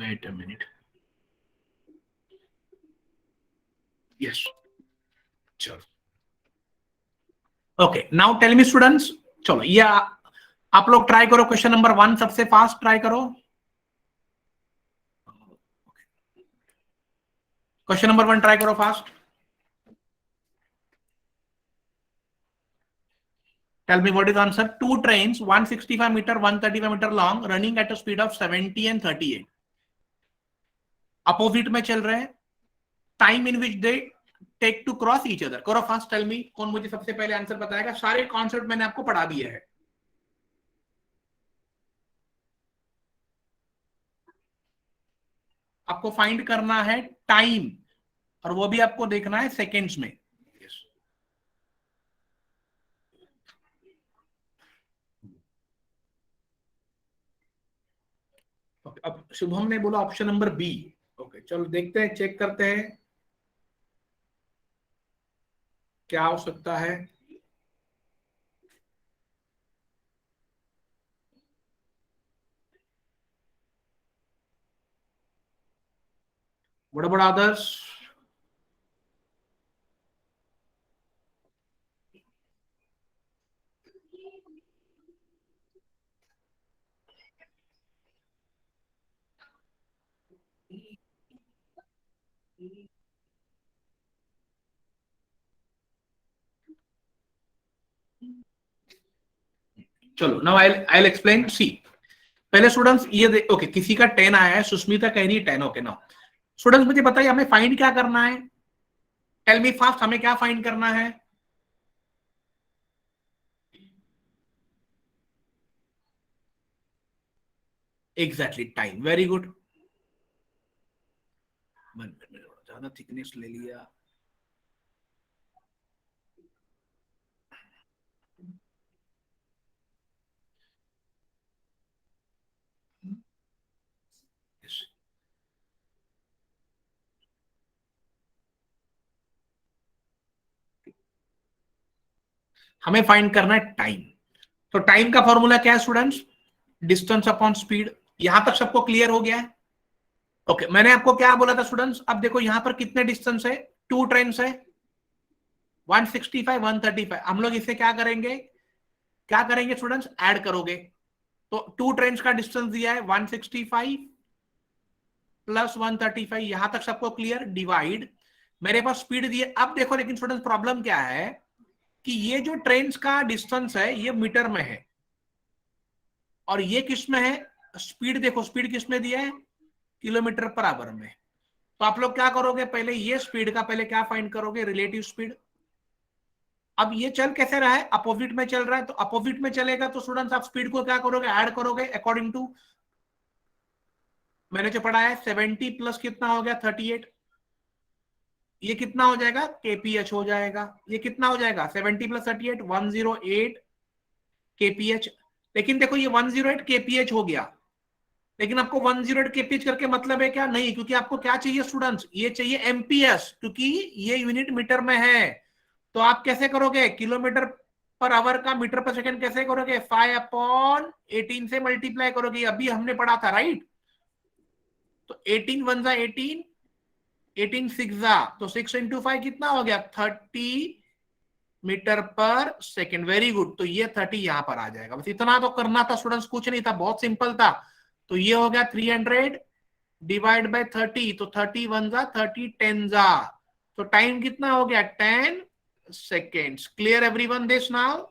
Wait a minute. Yes. चलो, okay, now tell me students. चलो, ये आप लोग try करो, question number 1 सबसे fast try करो। Question number 1 try करो fast. Tell me what is the answer. Two trains, 165 meter, 135 meter long, running at a speed of 70 and 38. Opposite में चल रहे हैं। Time in which they take to cross each other. करो fast, tell me कौन मुझे सबसे पहले answer बताएगा। सारे कॉन्सेप्ट मैंने आपको पढ़ा दिए हैं। आपको फाइंड करना है टाइम, और वो भी आपको देखना है सेकेंड्स में। अब शुभम ने बोला ऑप्शन नंबर बी। ओके, चलो देखते हैं, चेक करते हैं क्या हो सकता है। What about others? चलो, नाउ आई एक्सप्लेन। सी, पहले स्टूडेंट्स ये ओके, किसी का 10 आया है, सुष्मिता कह रही है 10। ओके ना स्टूडेंट्स, मुझे बताइए हमें फाइंड क्या करना है? टेल मी फास्ट, हमें क्या फाइंड करना है? Exactly time, very good. ज्यादा थिकनेस ले लिया। Yes. हमें फाइंड करना है टाइम। तो टाइम का फॉर्मूला क्या है स्टूडेंट्स? Distance upon speed. यहां तक सबको क्लियर हो गया है? ओके, मैंने आपको क्या बोला था स्टूडेंट्स? अब देखो यहां पर कितने डिस्टेंस है, टू ट्रेन है, 165 135। हम लोग इसे क्या करेंगे, क्या करेंगे स्टूडेंट्स, ऐड करोगे। तो टू ट्रेन का डिस्टेंस दिया है 165 प्लस 135, यहां तक सबको क्लियर? डिवाइड, मेरे पास स्पीड दिए। अब देखो लेकिन स्टूडेंट्स प्रॉब्लम क्या है कि ये जो ट्रेन का डिस्टेंस है ये मीटर में है, और ये किस में है, स्पीड देखो, स्पीड किस में दिया है, किलोमीटर पर आवर में। तो आप लोग क्या करोगे, पहले ये स्पीड का पहले क्या फाइंड करोगे, रिलेटिव स्पीड। अब ये चल कैसे रहा है, अपोजिट में चल रहा है, तो अपोजिट में चलेगा तो स्टूडेंट्स आप स्पीड को क्या करोगे, ऐड करोगे अकॉर्डिंग टू, मैंने जो पढ़ा है 70 प्लस कितना हो गया 38, ये कितना हो जाएगा, केपीएच हो जाएगा। ये कितना हो जाएगा, 70 प्लस 38 108 केपीएच। लेकिन देखो ये 108 केपीएच हो गया, लेकिन आपको 108 केपीएच करके मतलब है क्या, नहीं, क्योंकि आपको क्या चाहिए स्टूडेंट्स, ये चाहिए एमपीएस, क्योंकि ये यूनिट मीटर में है। तो आप कैसे करोगे, किलोमीटर पर आवर का मीटर पर सेकंड कैसे करोगे, 5/18 से मल्टीप्लाई करोगे, अभी हमने पढ़ा था राइट। तो 18 वन जा 18, 18 सिक्स जा, तो 6 × 5 कितना हो गया, 30 मीटर पर सेकंड। वेरी गुड, तो ये 30 यहां पर आ जाएगा। बस इतना तो करना था स्टूडेंट्स, कुछ नहीं था, बहुत सिंपल था। तो ये हो गया 300 डिवाइड बाय 30, तो 30 वन जा 30 10 जा, तो टाइम कितना हो गया, 10 seconds. Clear everyone this now?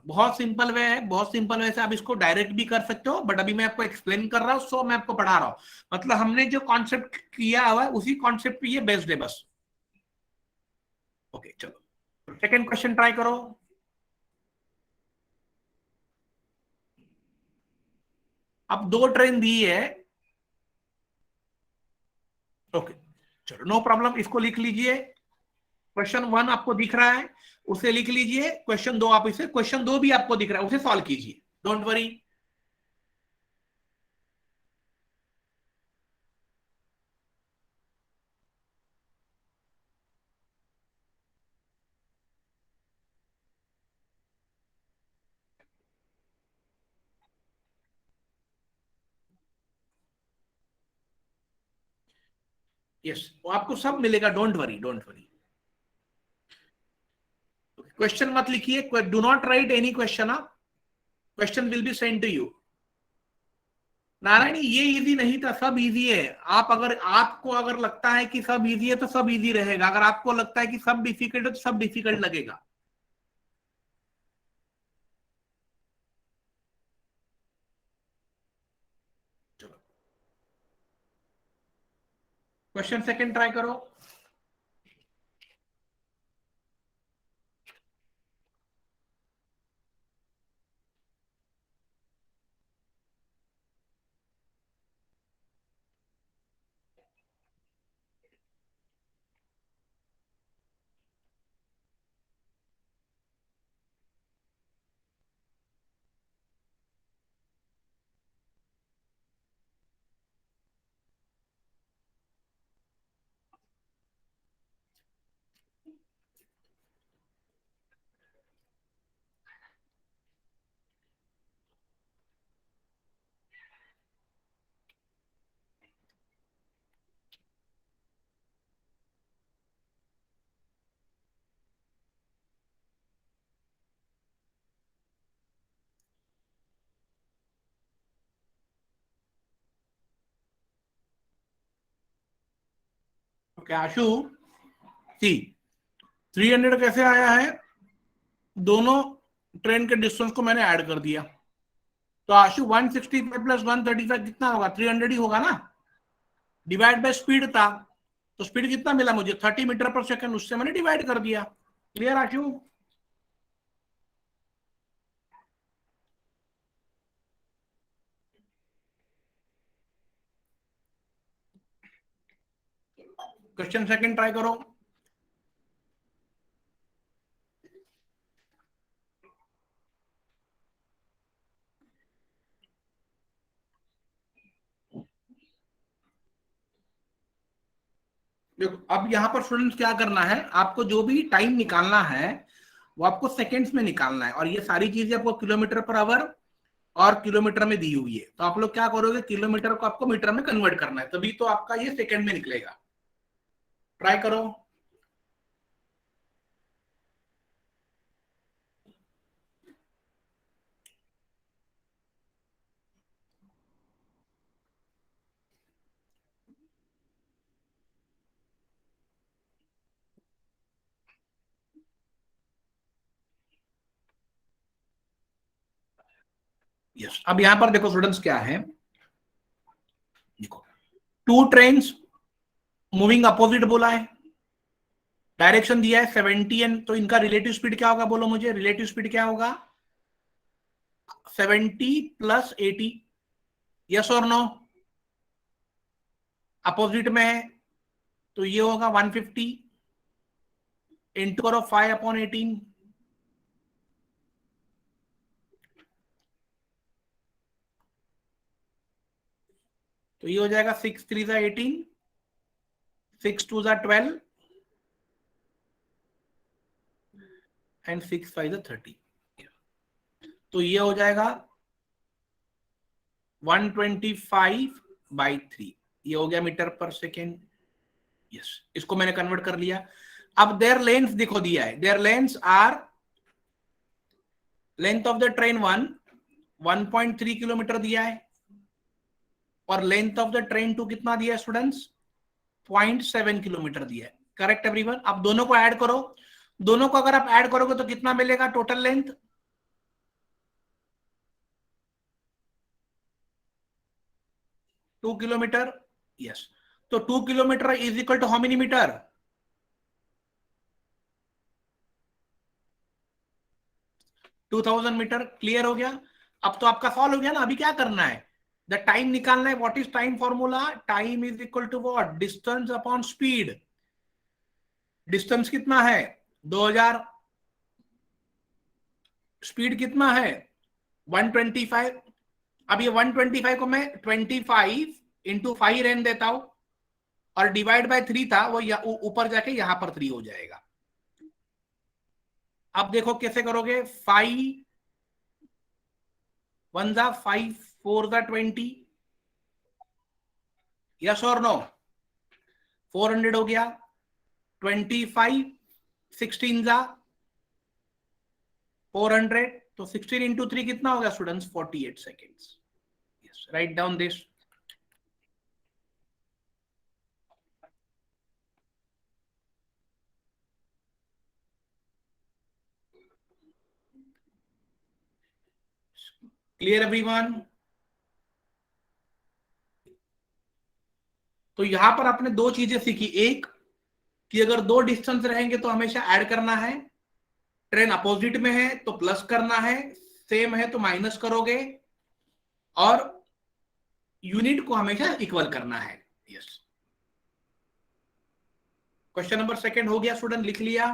बहुत सिंपल वे है, बहुत सिंपल वे से आप इसको डायरेक्ट भी कर सकते हो, बट अभी मैं आपको एक्सप्लेन कर रहा हूं, सो मैं आपको पढ़ा रहा हूं। मतलब हमने जो कॉन्सेप्ट किया हुआ है उसी कॉन्सेप्ट पे ये बेस्ड है बस। ओके चलो, सेकंड क्वेश्चन ट्राई करो। अब दो ट्रेन दी है। ओके चलो, नो प्रॉब्लम, इसको लिख लीजिए। क्वेश्चन वन आपको दिख रहा है, उसे लिख लीजिए। क्वेश्चन दो, आप इसे, क्वेश्चन दो भी आपको दिख रहा है, उसे सॉल्व कीजिए, डोंट वरी। यस, वो आपको सब मिलेगा, don't worry don't worry. Question मत लिखिए, do not write any question, question will be send to you. Narayani ये इजी नहीं था, सब इजी है। आप अगर, आपको अगर लगता है कि सब इजी है तो सब इजी रहेगा, अगर आपको लगता है कि सब डिफिकल्ट है तो सब डिफिकल्ट लगेगा। चलो, क्वेश्चन सेकंड ट्राई करो। ओके आशु, सी 300 कैसे आया है, दोनों ट्रेन के डिस्टेंस को मैंने ऐड कर दिया, तो आशु 165 प्लस 135 कितना होगा? 300 ही होगा ना, डिवाइड बाय स्पीड था, तो स्पीड कितना मिला मुझे? 30 मीटर पर सेकंड, उससे मैंने डिवाइड कर दिया। क्लियर आशु? क्वेश्चन सेकंड ट्राई करो। देखो अब यहाँ पर स्टूडेंट्स क्या करना है, आपको जो भी टाइम निकालना है वो आपको सेकेंड्स में निकालना है, और ये सारी चीजें आपको किलोमीटर पर आवर और किलोमीटर में दी हुई है। तो आप लोग क्या करोगे, किलोमीटर को आपको मीटर में कन्वर्ट करना है, तभी तो आपका ये सेकंड में निकलेगा। ट्राई करो। यस, अब यहां पर देखो स्टूडेंट्स क्या है, देखो टू ट्रेन्स मूविंग अपोजिट बोला है, डायरेक्शन दिया है 70 एंड, तो इनका रिलेटिव स्पीड क्या होगा? बोलो मुझे, रिलेटिव स्पीड क्या होगा? 70 प्लस 80, यस और नो? अपोजिट में है तो ये होगा 150 इंटू करो 5/18, तो ये हो जाएगा 6 3 ज़ा 18, 6 2 ज़ा 12 एंड 6 5 ज़ा 30, तो ये हो जाएगा 125/3, ये हो गया मीटर पर सेकेंड। यस, इसको मैंने कन्वर्ट कर लिया। अब देयर लेंथ देखो दिया है, their lengths are, length of the train 1.3 kilometre दिया है, और लेंथ ऑफ द ट्रेन 2 कितना दिया है स्टूडेंट्स? 0.7 किलोमीटर दिया है। Correct everyone? अब दोनों को ऐड करो, दोनों को अगर आप ऐड करोगे तो कितना मिलेगा टोटल लेंथ? 2 किलोमीटर। यस, तो 2 kilometre is equal to how many metre? 2000 metre. Clear हो गया? अब तो आपका सॉल्व हो गया ना। अभी क्या करना है, द टाइम निकालना है। What is time formula? Time is equal to what? Distance upon speed. Distance कितना है? 2000, स्पीड कितना है? 125। अब ये 125 को मैं 25 इंटू 5 रहने देता हूं, और डिवाइड बाय 3 था वो ऊपर जाके यहां पर 3 हो जाएगा। अब देखो कैसे करोगे, 5 1 जा 5, 4 जा 20, यस और नो? 400 हो गया, 25 16 जा 400, तो 16 इंटू 3 कितना होगा students? 48 seconds. Yes, right down this. Clear everyone? तो यहां पर आपने दो चीजें सीखी, एक कि अगर दो डिस्टेंस रहेंगे तो हमेशा ऐड करना है, ट्रेन अपोजिट में है तो प्लस करना है, सेम है तो माइनस करोगे, और यूनिट को हमेशा इक्वल करना है। यस, क्वेश्चन नंबर सेकंड हो गया स्टूडेंट, लिख लिया?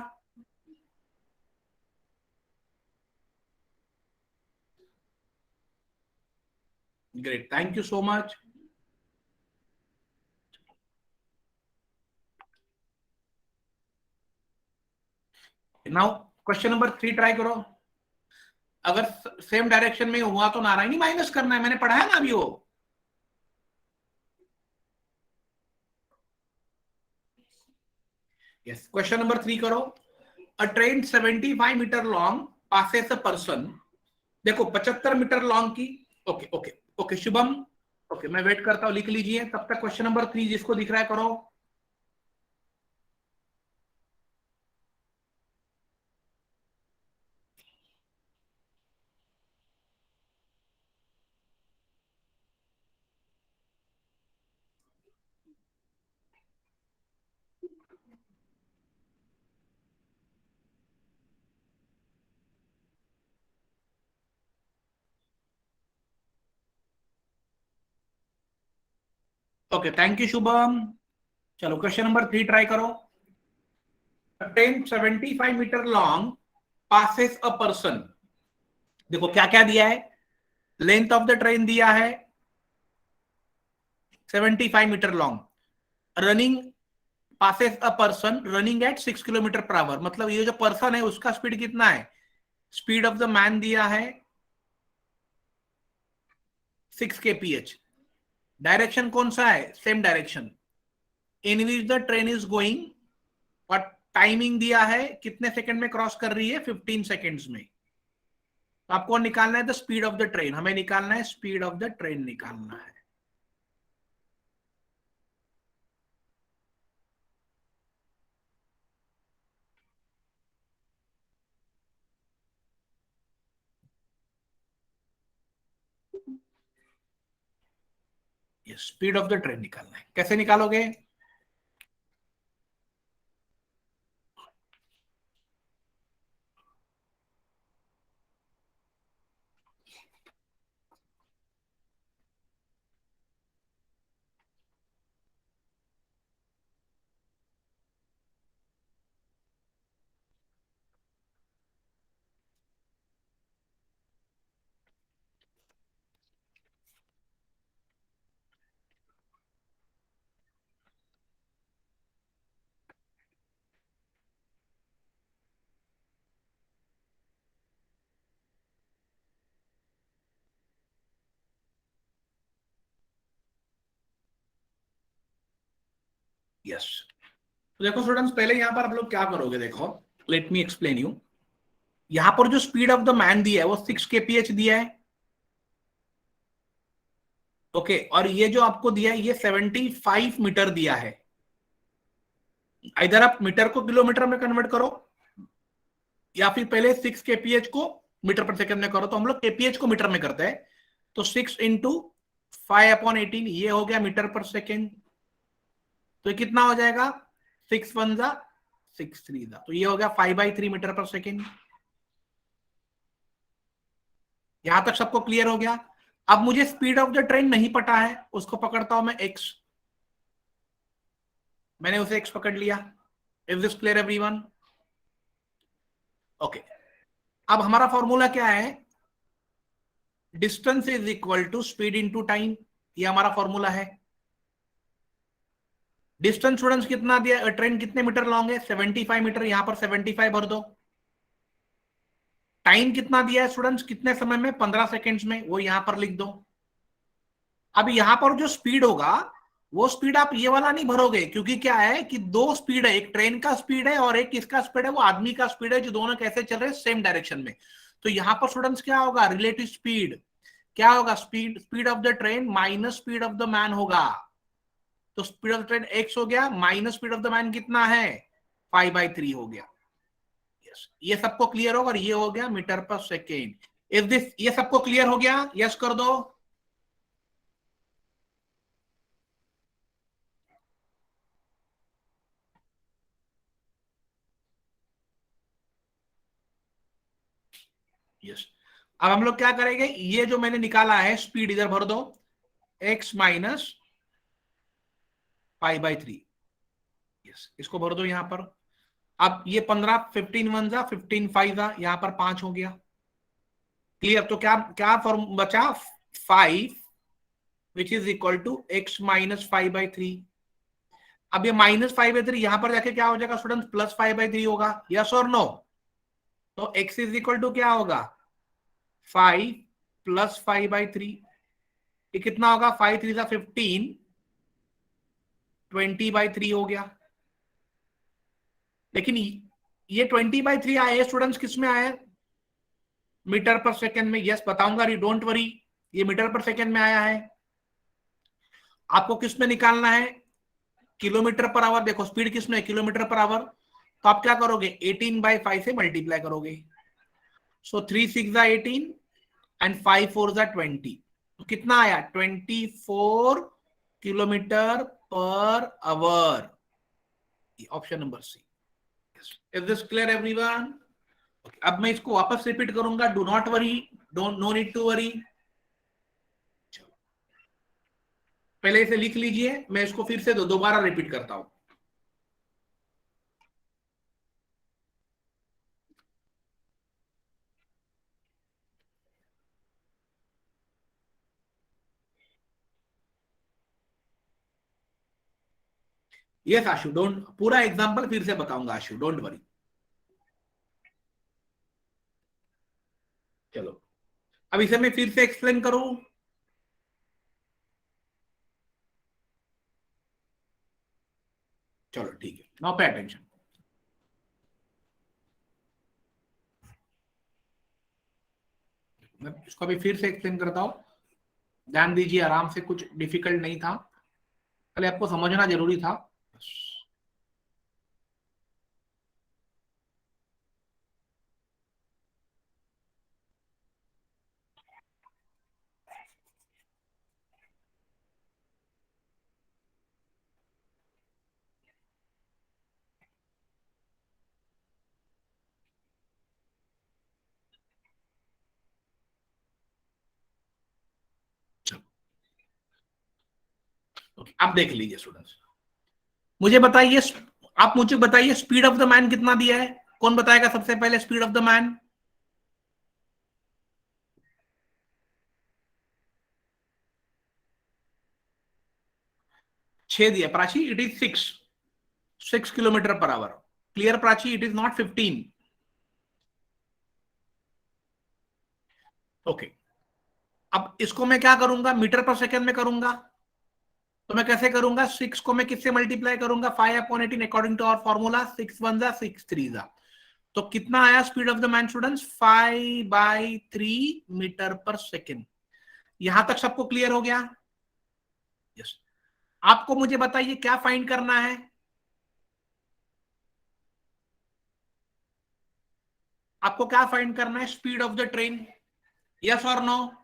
Great, thank you so much. Now question number 3 try करो। अगर सेम डायरेक्शन में हुआ तो नारायणी माइनस करना है, मैंने पढ़ाया ना अभी वो। यस, क्वेश्चन नंबर 3 करो। A train 75 metre long passes a person, देखो 75 मीटर लॉन्ग की। Okay okay okay Shubham, okay मैं वेट करता हूं, लिख लीजिए तब तक। क्वेश्चन नंबर 3 जिसको दिख रहा है करो। Okay, thank you Shubham. चलो क्वेश्चन नंबर 3 ट्राई करो। Train 75 metre long passes a person. देखो क्या क्या दिया है, लेंथ ऑफ द ट्रेन दिया है 75 metre long, running passes a person running at 6 kilometre per hour. मतलब ये जो पर्सन है उसका स्पीड कितना है, स्पीड ऑफ द मैन दिया है 6 kph। डायरेक्शन कौन सा है, same direction in which the train is going, और टाइमिंग दिया है कितने सेकंड में क्रॉस कर रही है, 15 सेकंड्स में। तो आपको निकालना है the speed of the train, हमें निकालना है स्पीड ऑफ द ट्रेन निकालना है। ये स्पीड ऑफ द ट्रेन निकालना है, कैसे निकालोगे? यस, तो देखो स्टूडेंट्स, पहले यहां पर आप लोग क्या करोगे, देखो लेट मी एक्सप्लेन यू। यहां पर जो स्पीड ऑफ द मैन दिया है वो 6 kph दिया है। ओके, और ये जो आपको दिया है ये 75 मीटर दिया है। इधर आप मीटर को किलोमीटर में कन्वर्ट करो, या फिर पहले 6 kph को मीटर पर सेकंड में करो। तो हम लोग kph को मीटर में करते हैं। तो 6 इंटू 5/18 ये हो गया मीटर पर सेकेंड। तो ये कितना हो जाएगा, 6 1 जा 6 3 जा, तो ये हो गया 5/3 मीटर पर सेकेंड। यहां तक सबको क्लियर हो गया? अब मुझे स्पीड ऑफ द ट्रेन नहीं पता है, उसको पकड़ता हूं मैं एक्स। मैंने उसे एक्स पकड़ लिया। Is this clear everyone? Okay, अब हमारा फॉर्मूला क्या है, distance is equal to speed into time. ये हमारा फॉर्मूला है। डिस्टेंस स्टूडेंट्स कितना दिया, ट्रेन कितने मीटर लॉन्ग है, 75 मीटर, यहां पर 75 भर दो। टाइम कितना दिया है स्टूडेंट्स, कितने समय में, 15 सेकेंड्स में, वो यहां पर लिख दो। अब यहां पर जो स्पीड होगा वो स्पीड आप ये वाला नहीं भरोगे, क्योंकि क्या है कि दो स्पीड है, एक ट्रेन का स्पीड है और एक किसका स्पीड है, वो आदमी का स्पीड है, जो दोनों कैसे चल रहे हैं, सेम डायरेक्शन में। तो यहां पर स्टूडेंट्स क्या होगा, रिलेटिव स्पीड क्या होगा, speed of the train minus speed of the man होगा। तो speed of the train x हो गया, minus speed of the man कितना है, 5/3 हो गया। यस, ये सबको क्लियर होगा, और ये हो गया metre per second. If this, ये सबको क्लियर हो गया, यस कर दो। यस, अब हम लोग क्या करेंगे, ये जो मैंने निकाला है स्पीड इधर भर दो, x माइनस 5/3। यस, इसको भर दो यहां पर। अब ये 15, 15 1 जा 15 5 जा, यहां पर 5 हो गया। क्लियर? तो क्या क्या फॉर्म बचा, 5 which is equal to x minus 5/3। अब ये -5/3 यहां पर जाके क्या हो जाएगा स्टूडेंट, +5/3 होगा। यस और नो? तो x इज इक्वल टू क्या होगा, 5 + 5/3। ये कितना होगा, 5 3 15, 20/3 हो गया। लेकिन ये 20/3 आया है स्टूडेंट्स, किस में आया है, मीटर पर सेकेंड में। यस बताऊंगा, डोंट वरी, ये मीटर पर सेकेंड में आया है। आपको किस में निकालना है, किलोमीटर पर आवर। देखो स्पीड किस में है, किलोमीटर पर आवर। तो आप क्या करोगे, 18/5 से मल्टीप्लाई करोगे। So 3 6 18 and 5 4 20। तो कितना आया, 24 kilometre per hour. Option number C. Is this clear everyone? अब मैं इसको वापस रिपीट करूंगा, do not worry, don't, no need to worry. पहले इसे लिख लीजिए, मैं इसको फिर से दोबारा रिपीट करता हूं। यस आशु, डोंट, पूरा एग्जांपल फिर से बताऊंगा आशु, डोंट वरी। चलो, अब इसे मैं फिर से एक्सप्लेन करूं। चलो ठीक है, नाउ पे अटेंशन। मैं इसको अभी फिर से एक्सप्लेन करता हूं, ध्यान दीजिए आराम से, कुछ डिफिकल्ट नहीं था, पहले आपको समझना जरूरी था। आप देख लीजिए स्टूडेंट्स, मुझे बताइए, आप मुझे बताइए स्पीड ऑफ द मैन कितना दिया है। कौन बताएगा सबसे पहले स्पीड ऑफ द मैन? 6 दिया Prachi, it is 6 kilometre per our. Clear Prachi, it is not 15। Okay, अब इसको मैं क्या करूंगा, मीटर पर सेकेंड में करूंगा। तो मैं कैसे करूंगा, 6 को मैं किससे मल्टीप्लाई करूंगा, 5/18 अकॉर्डिंग टू आवर फॉर्मूला, 6 1 जा 6 3 जा। तो कितना आया speed of the man students, 5/3 metre per second. यहां तक सबको क्लियर हो गया? यस। आपको मुझे बताइए क्या फाइंड करना है। आपको क्या फाइंड करना है, speed of the train, yes और नो?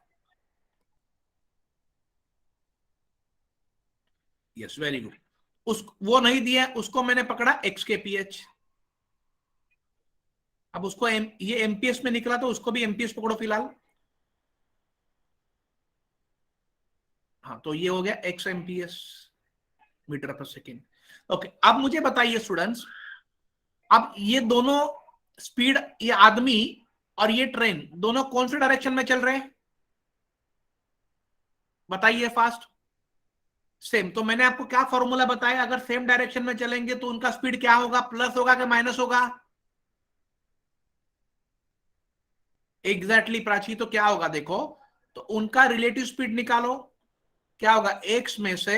Yes, very good. उस वो नहीं दिया, उसको मैंने पकड़ा XKPH। अब उसको ये एमपीएस में निकला, तो उसको भी एमपीएस पकड़ो फिलहाल। हाँ, तो ये हो गया XMPS, metre per second. Okay, अब मुझे बताइए स्टूडेंट्स, अब ये दोनों स्पीड, ये आदमी और ये ट्रेन दोनों कौन से डायरेक्शन में चल रहे हैं, बताइए फास्ट। सेम। तो मैंने आपको क्या फॉर्मूला बताया, अगर सेम डायरेक्शन में चलेंगे तो उनका स्पीड क्या होगा, प्लस होगा कि माइनस होगा? एग्जैक्टली प्राची, तो क्या होगा देखो, तो उनका रिलेटिव स्पीड निकालो, क्या होगा, एक्स में से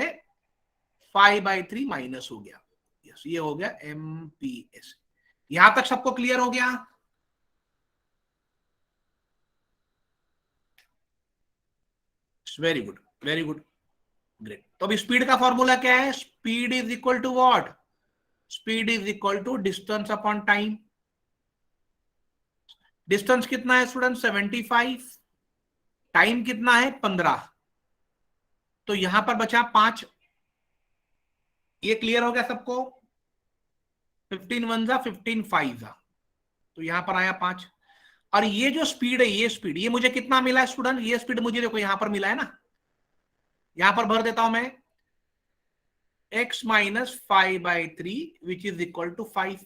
5/3 माइनस हो गया। यस, ये हो गया MPS। यहां तक सबको क्लियर हो गया? Very good, very good, great. तो अभी स्पीड का फॉर्मूला क्या है, speed is equal to what, speed is equal to distance upon time. Distance कितना है स्टूडेंट, 75। टाइम कितना है, 15। तो यहां पर बचा 5। ये क्लियर हो गया सबको? 15 1 जा 15 5 जा, तो यहां पर आया 5। और ये जो स्पीड है, ये स्पीड, ये मुझे कितना मिला है स्टूडेंट, ये स्पीड मुझे देखो यहां पर मिला है ना, यहां पर भर देता हूं मैं, x-5/3 which is equal to 5।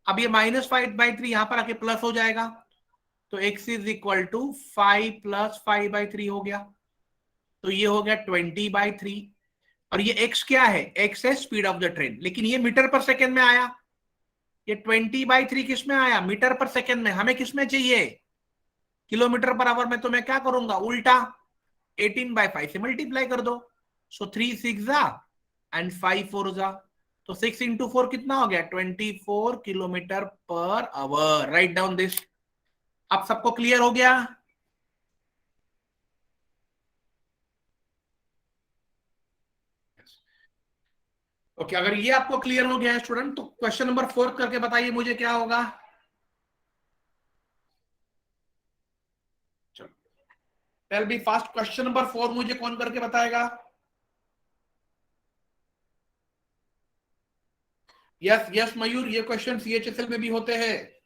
अब ये -5/3 यहां पर आके प्लस हो जाएगा, तो x इज इक्वल टू 5 + 5/3 हो गया, तो ये हो गया 20/3। और ये x क्या है, x है स्पीड ऑफ द ट्रेन, लेकिन ये मीटर पर सेकेंड में आया। ये 20/3 किस में आया, मीटर पर सेकेंड में। हमें किस में चाहिए, किलोमीटर पर आवर में। तो मैं क्या करूंगा, उल्टा 18/5 से मल्टीप्लाई कर दो। सो 3 6 जा एंड 5 4 जा, तो 6 × 4 कितना हो गया, 24 kilometre per our. Right down this. अब सबको क्लियर हो गया? ओके, अगर ये आपको क्लियर हो गया है स्टूडेंट, तो क्वेश्चन नंबर 4 करके बताइए मुझे क्या होगा। चलो, tell be fast, question number 4 मुझे कौन करके बताएगा? यस यस मयूर, ये क्वेश्चन CHSL में भी होते हैं।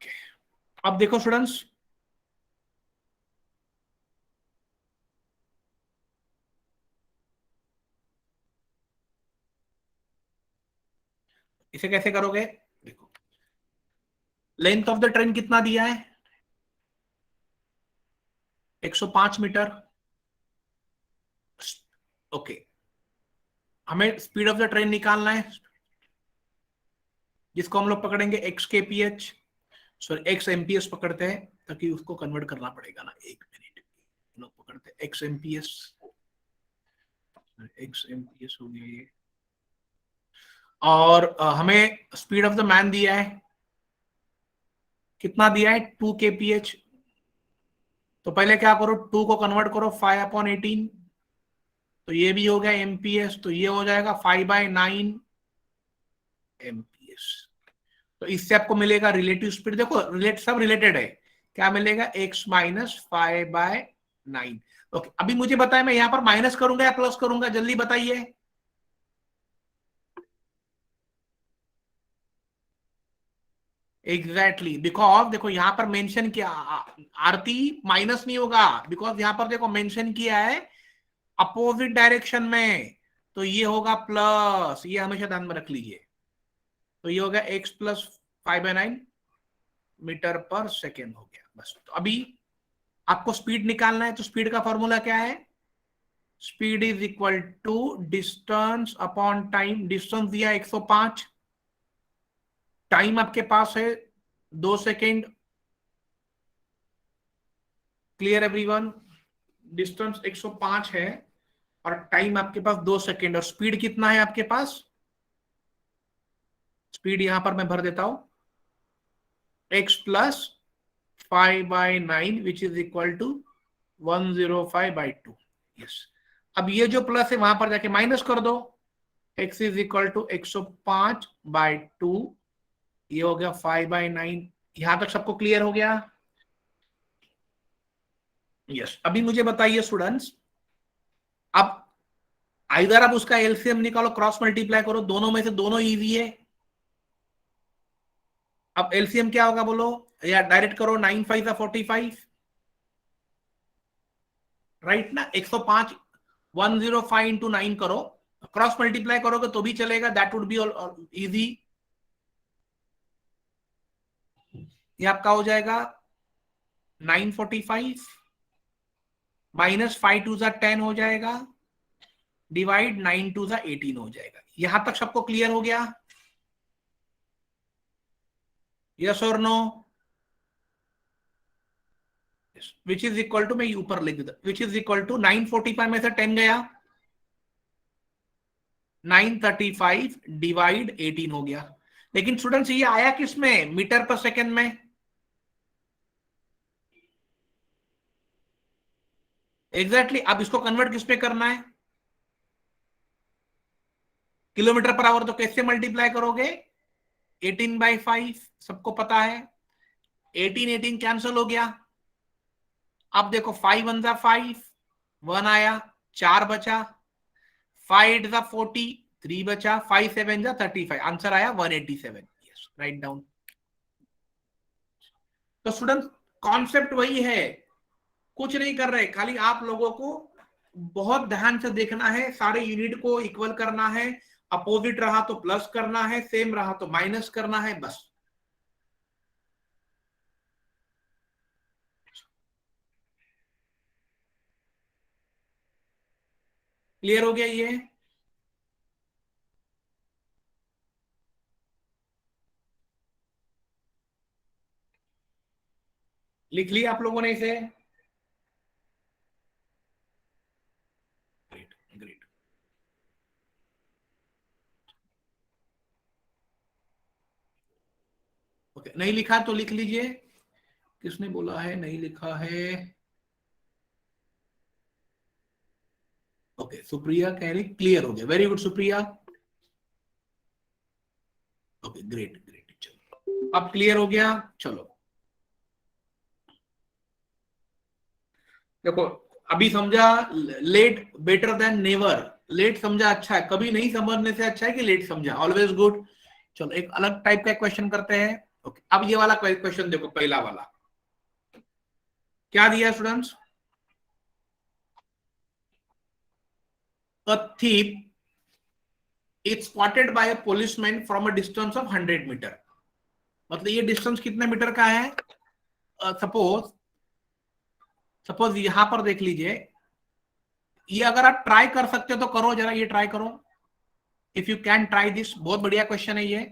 ओके, अब देखो स्टूडेंट्स, इसे कैसे करोगे? देखो, लेंथ ऑफ द ट्रेन कितना दिया है? 105 मीटर। ओके, हमें स्पीड ऑफ द ट्रेन निकालना है, जिसको हम लोग पकड़ेंगे एक्स के P H, sorry x MPS पकड़ते हैं, ताकि उसको कन्वर्ट करना पड़ेगा ना। एक मिनट, लोग पकड़ते हैं एक्स एमपीएस, एक्स एमपीएस हो गया ये। और हमें स्पीड ऑफ द मैन दिया है, कितना दिया है? 2 के पी एच। तो पहले क्या करो, 2 को कन्वर्ट करो 5/18, तो ये भी हो गया एमपीएस, तो ये हो जाएगा 5/9 एमपीएस। तो इससे आपको मिलेगा रिलेटिव स्पीड, देखो सब रिलेटेड है, क्या मिलेगा? x minus 5/9। ओके, अभी मुझे बताए मैं यहां पर माइनस करूंगा या प्लस करूंगा, जल्दी बताइए। एग्जैक्टली, बिकॉज देखो यहां पर मेंशन किया, आरती माइनस नहीं होगा, बिकॉज यहां पर देखो मेंशन किया है अपोजिट डायरेक्शन में, तो ये होगा प्लस, ये हमेशा ध्यान में रख लीजिए। तो ये होगा x plus 5/9 metre per second हो गया बस। तो अभी आपको स्पीड निकालना है, तो स्पीड का फॉर्मूला क्या है? Speed is equal to distance upon time. Distance दिया 105, टाइम आपके पास है 2 सेकेंड। Clear everyone? डिस्टेंस 105 है और टाइम आपके पास 2 सेकेंड, और स्पीड कितना है आपके पास? स्पीड यहां पर मैं भर देता हूं, x plus 5/9 which is equal to 105/2। Yes, अब ये जो प्लस है वहां पर जाके माइनस कर दो, x इज इक्वल टू 105/2, ये हो गया 5/9। यहां तक सबको क्लियर हो गया? यस, अभी मुझे बताइए स्टूडेंट्स, अब आइदर आप उसका एलसीएम निकालो, क्रॉस मल्टीप्लाई करो, दोनों में से दोनों इजी है। अब एलसीएम क्या होगा बोलो, या डायरेक्ट करो, 9 5 45, राइट ना? 105 105 इंटू 9 करो, क्रॉस मल्टीप्लाई करोगे तो भी चलेगा, दैट वुड बी इजी। ये आपका हो जाएगा 945 माइनस 5 2 10 हो जाएगा, डिवाइड 9 2 18 हो जाएगा। यहां तक सबको क्लियर हो गया? यस और no? Which is equal to, मैं ऊपर लिख देता, विच इज इक्वल टू 945 में से 10 गया, 935 डिवाइड 18 हो गया। लेकिन स्टूडेंट्स ये आया किस में? मीटर पर सेकेंड में। एग्जैक्टली, अब इसको कन्वर्ट किस पे करना है? Kilometre per our. तो कैसे मल्टीप्लाई करोगे? 18/5, सबको पता है। 18 18 कैंसिल हो गया। अब देखो 5 1 जा 5, 1 आया, 4 बचा, 5 8 जा 40, 3 बचा, 5 7 जा 35, आंसर आया 187। Yes, write down. तो स्टूडेंट कॉन्सेप्ट वही है, कुछ नहीं कर रहे, खाली आप लोगों को बहुत ध्यान से देखना है, सारे यूनिट को इक्वल करना है, अपोजिट रहा तो प्लस करना है, सेम रहा तो माइनस करना है, बस। क्लियर हो गया ये? लिख लिया आप लोगों ने इसे? Great great. ओके, नहीं लिखा तो लिख लीजिए। किसने बोला है नहीं लिखा है? ओके, सुप्रिया कह रही क्लियर हो गया, very good Supriya. Okay, great great, चलो अब क्लियर हो गया। चलो देखो, अभी समझा, late better than never. Late समझा अच्छा है, कभी नहीं समझने से अच्छा है कि लेट समझा, ऑलवेज गुड। चलो एक अलग टाइप का क्वेश्चन करते हैं। ओके, अब ये वाला क्वेश्चन देखो, पहला वाला क्या दिया students? A thief is spotted by a policeman from a distance of 100 metre. मतलब ये डिस्टेंस कितने मीटर का है? सपोज सपोज यहां पर देख लीजिए, ये अगर आप ट्राई कर सकते हो तो करो, जरा ये ट्राई करो, if you can try this. बहुत बढ़िया क्वेश्चन है ये।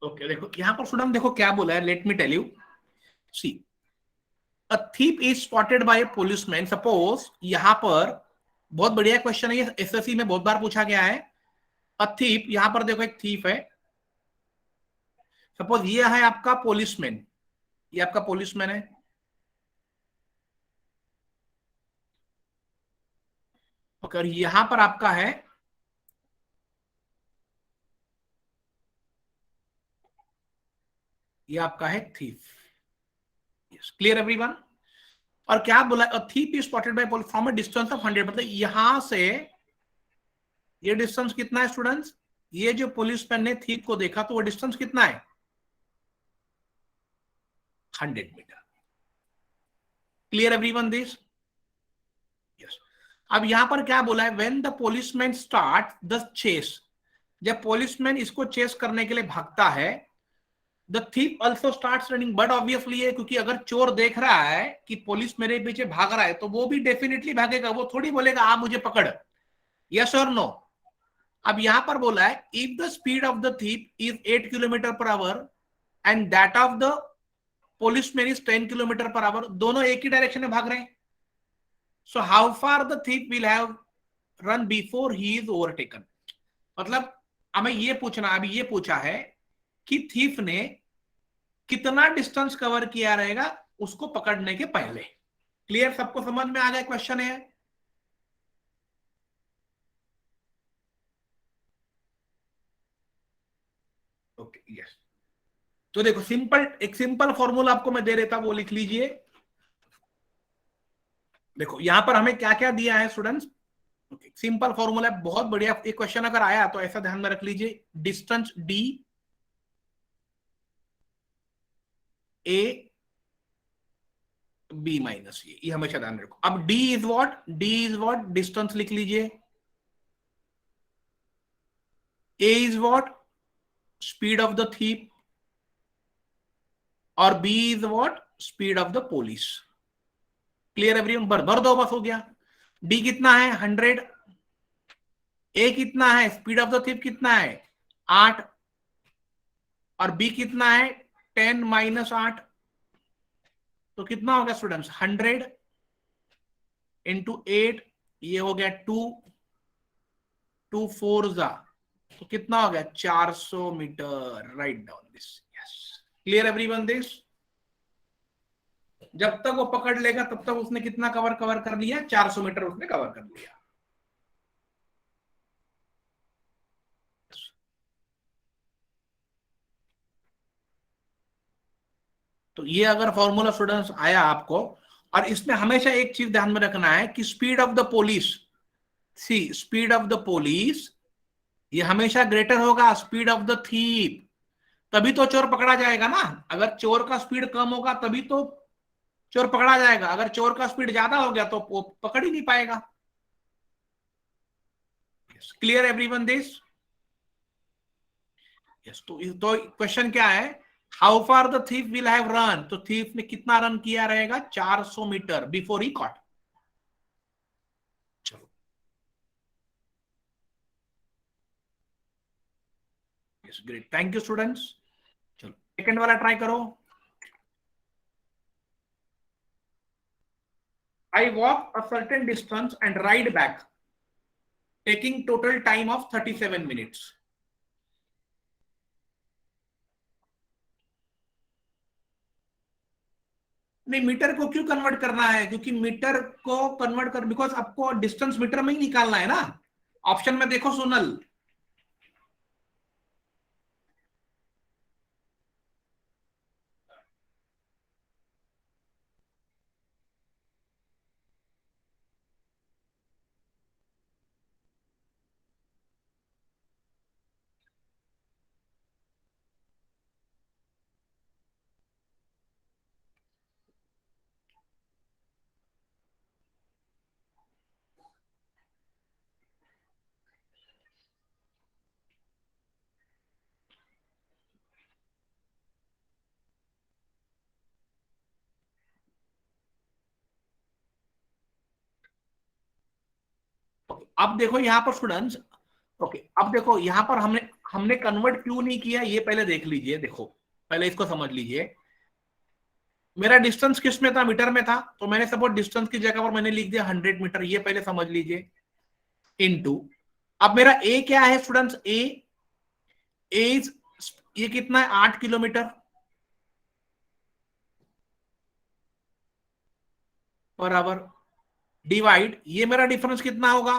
ओके, देखो यहां पर स्टूडेंट, देखो क्या बोला है, let me tell you. See, a thief is spotted by a policeman। Suppose यहां पर, बहुत बढ़िया क्वेश्चन है ये, एसएससी में बहुत बार पूछा गया है। अ thief, यहां पर देखो एक thief है, सपोज ये है आपका पोलिसमैन, ये आपका पोलिसमैन है। और यहां पर आपका है, ये आपका है थीफ। Clear everyone? और क्या बोला, a thief is spotted by police from a distance of 100। मतलब यहां से ये डिस्टेंस कितना है स्टूडेंट्स? ये जो पुलिसमैन ने थीफ को देखा तो वो डिस्टेंस कितना है? 100 metre. Clear everyone this? Yes. अब यहां पर क्या बोला है, when the policeman start the chase, जब पुलिसमैन इसको चेस करने के लिए भागता है, the thief also start running. But obviously है, क्योंकि अगर चोर देख रहा है कि पुलिस मेरे पीछे भाग रहा है तो वो भी डेफिनेटली भागेगा, वो थोड़ी बोलेगा आप मुझे पकड़। यस और नो? अब यहां पर बोला है, if the speed of the thief is 8 kilometre per our and that of the policeman is 10 kilometre per our, दोनों एक ही डायरेक्शन में भाग रहे हैं, so how far the thief will have run before he is overtaken. मतलब हमें ये पूछना, अभी ये पूछा है कि थीफ ने कितना डिस्टेंस कवर किया रहेगा उसको पकड़ने के पहले। क्लियर? सबको समझ में आ गया क्वेश्चन है? Okay, yes. तो देखो, सिंपल, एक सिंपल फॉर्मूला आपको मैं दे देता, वो लिख लीजिए। देखो यहां पर हमें क्या क्या दिया है स्टूडेंट्स। सिंपल फॉर्मूला है, बहुत बढ़िया। एक क्वेश्चन अगर आया तो ऐसा ध्यान में रख लीजिए, distance D A B minus ये हमेशा ध्यान रखो। अब D is what, D is what, distance लिख लीजिए। A is what, speed of the thief, और B is what, speed of the police. Clear everyone, भर भर दो, बस हो गया। डी कितना है 100, ए कितना है, स्पीड ऑफ द थीप कितना है 8, और बी कितना है 10 माइनस 8, तो कितना हो गया स्टूडेंट्स 100 इंटू 8, ये हो गया 2, 2 4 जा, तो कितना हो गया 400 metre. Right down this. Yes, clear everyone this. जब तक वो पकड़ लेगा तब तक उसने कितना कवर कवर कर लिया, 400 मीटर उसने कवर कर लिया। तो ये अगर फॉर्मूला स्टूडेंट्स आया आपको, और इसमें हमेशा एक चीज ध्यान में रखना है कि speed of the police, see speed of the police ये हमेशा ग्रेटर होगा स्पीड ऑफ द थीप, तभी तो चोर पकड़ा जाएगा ना। अगर चोर का स्पीड कम होगा तभी तो चोर पकड़ा जाएगा, अगर चोर का स्पीड ज्यादा हो गया तो वो पकड़ ही नहीं पाएगा। Clear everyone this. यस, तो क्वेश्चन क्या है, how far the thief will have run, तो थीफ ने कितना रन किया रहेगा 400 मीटर बिफोर ही कॉट। चलो, yes great, thank you students. चलो सेकंड वाला ट्राई करो। I walk a certain distance and ride back, taking total time of 37 minutes. नहीं, मीटर को क्यों कन्वर्ट करना है, क्योंकि मीटर को कन्वर्ट कर, बिकॉज आपको डिस्टेंस मीटर में ही निकालना है ना। ऑप्शन में देखो सोनल, अब देखो यहाँ पर स्टूडेंट्स, ओके अब देखो यहाँ पर हमने हमने कन्वर्ट क्यों नहीं किया ये पहले देख लीजिए। देखो पहले इसको समझ लीजिए, मेरा डिस्टेंस किस में था, मीटर में था, तो मैंने सपोज डिस्टेंस की जगह पर मैंने लिख दिया 100 मीटर, ये पहले समझ लीजिए। इनटू, अब मेरा ए क्या है स्टूडेंट्स, ए ये कितना है 8 किलोमीटर पर आवर, डिवाइड ये मेरा डिफरेंस कितना होगा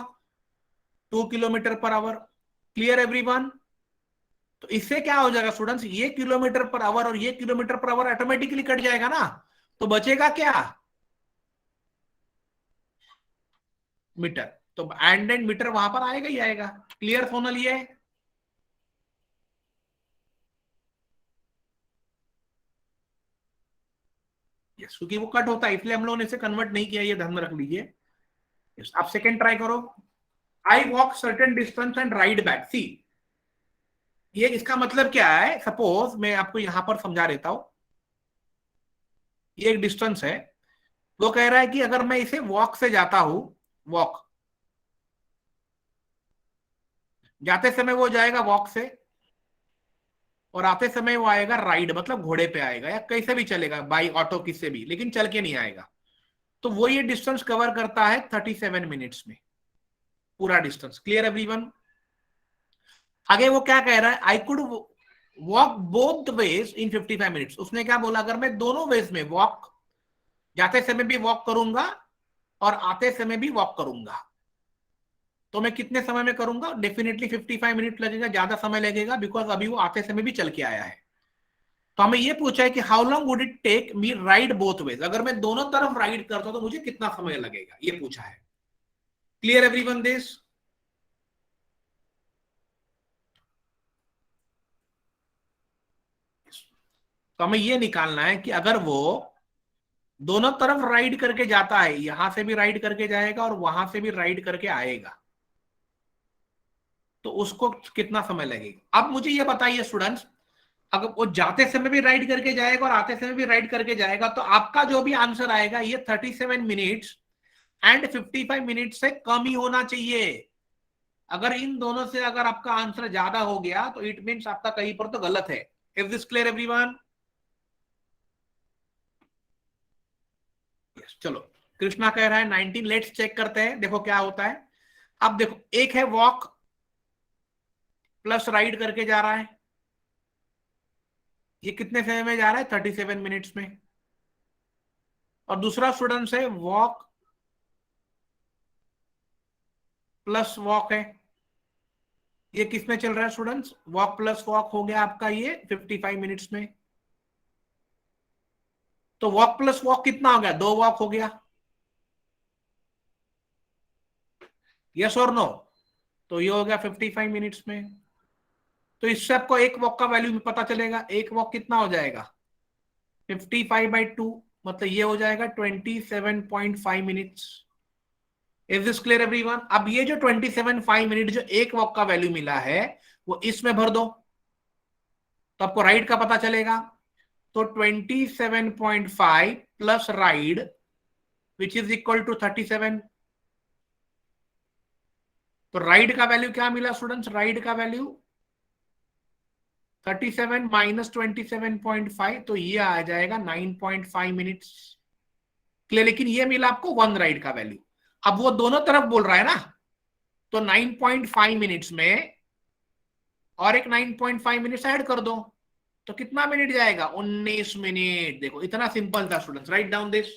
2 kilometre per our. Clear everyone. तो इससे क्या हो जाएगा स्टूडेंट्स, ये किलोमीटर पर आवर और ये kilometre per our automatically cut जाएगा ना, तो बचेगा क्या मीटर। तो एंड मीटर वहां पर आएगा ही आएगा। क्लियर सोनल ये। यस, क्योंकि वो कट होता है इसलिए हम लोगों ने इसे कन्वर्ट नहीं किया, ये ध्यान में रख लीजिए। यस, आप सेकेंड ट्राई करो। I walk certain distance and ride back. See ये इसका मतलब क्या है, सपोज मैं आपको यहां पर समझा देता हूं। ये एक डिस्टेंस है, वो कह रहा है कि अगर मैं इसे वॉक से जाता हूं, वॉक जाते समय वो जाएगा वॉक से, और आते समय वो आएगा राइड, मतलब घोड़े पे आएगा या कैसे भी चलेगा, बाई ऑटो किससे भी, लेकिन चल के नहीं आएगा। तो वो ये डिस्टेंस कवर करता है 37 मिनट्स में, पूरा डिस्टेंस। Clear everyone. आगे वो क्या कह रहा है, I could walk both ways in 55 minutes. उसने क्या बोला, अगर मैं दोनों वेज में वॉक, जाते समय भी वॉक करूंगा और आते समय भी वॉक करूंगा, तो मैं कितने समय में करूंगा, डेफिनेटली 55 मिनट लगेगा, ज्यादा समय लगेगा, बिकॉज अभी वो आते समय भी चल के आया है। तो हमें ये पूछा है कि how long would it take me ride both ways, अगर मैं दोनों तरफ राइड करता हूं तो मुझे कितना समय लगेगा, ये पूछा है। Clear everyone this? तो हमें ये निकालना है कि अगर वो दोनों तरफ राइड करके जाता है, यहां से भी राइड करके जाएगा और वहां से भी राइड करके आएगा, तो उसको कितना समय लगेगा। अब मुझे ये बताइए स्टूडेंट्स, अगर वो जाते समय भी राइड करके जाएगा और आते समय भी राइड करके जाएगा, तो आपका जो भी आंसर आएगा ये 37 मिनट्स एंड 55 मिनट से कम ही होना चाहिए। अगर इन दोनों से अगर आपका आंसर ज्यादा हो गया तो इट मीन्स आपका कहीं पर तो गलत है। Is this clear everyone? Yes, चलो। कृष्णा कह रहा है 19, लेट्स चेक करते हैं, देखो क्या होता है। अब देखो, एक है वॉक प्लस राइड करके जा रहा है, ये कितने समय में जा रहा है, 37 मिनट्स में। और दूसरा स्टूडेंट है वॉक प्लस वॉक है, ये किसमें चल रहा है स्टूडेंट्स, वॉक प्लस वॉक हो गया आपका ये 55 मिनट्स में। तो वॉक प्लस वॉक कितना हो गया, 2 वॉक हो गया। यस और नो? तो ये हो गया 55 मिनट्स में। तो इससे आपको एक वॉक का वैल्यू पता चलेगा, एक वॉक कितना हो जाएगा, 55/2, मतलब ये हो जाएगा 27.5 minutes. Is this clear everyone? अब ये जो 27.5 मिनट जो एक वॉक का वैल्यू मिला है वो इसमें भर दो, तो आपको राइड का पता चलेगा। तो 27.5 plus ride which is equal to 37। तो राइड का वैल्यू क्या मिला स्टूडेंट्स, राइड का वैल्यू 37 माइनस 27.5, तो ये आ जाएगा 9.5 मिनट्स। क्लियर? लेकिन ये मिला आपको वन राइड का वैल्यू। अब वो दोनों तरफ बोल रहा है ना, तो 9.5 मिनट्स में और एक 9.5 मिनट्स ऐड कर दो, तो कितना मिनट जाएगा, 19 मिनट। देखो इतना सिंपल था students, right down this.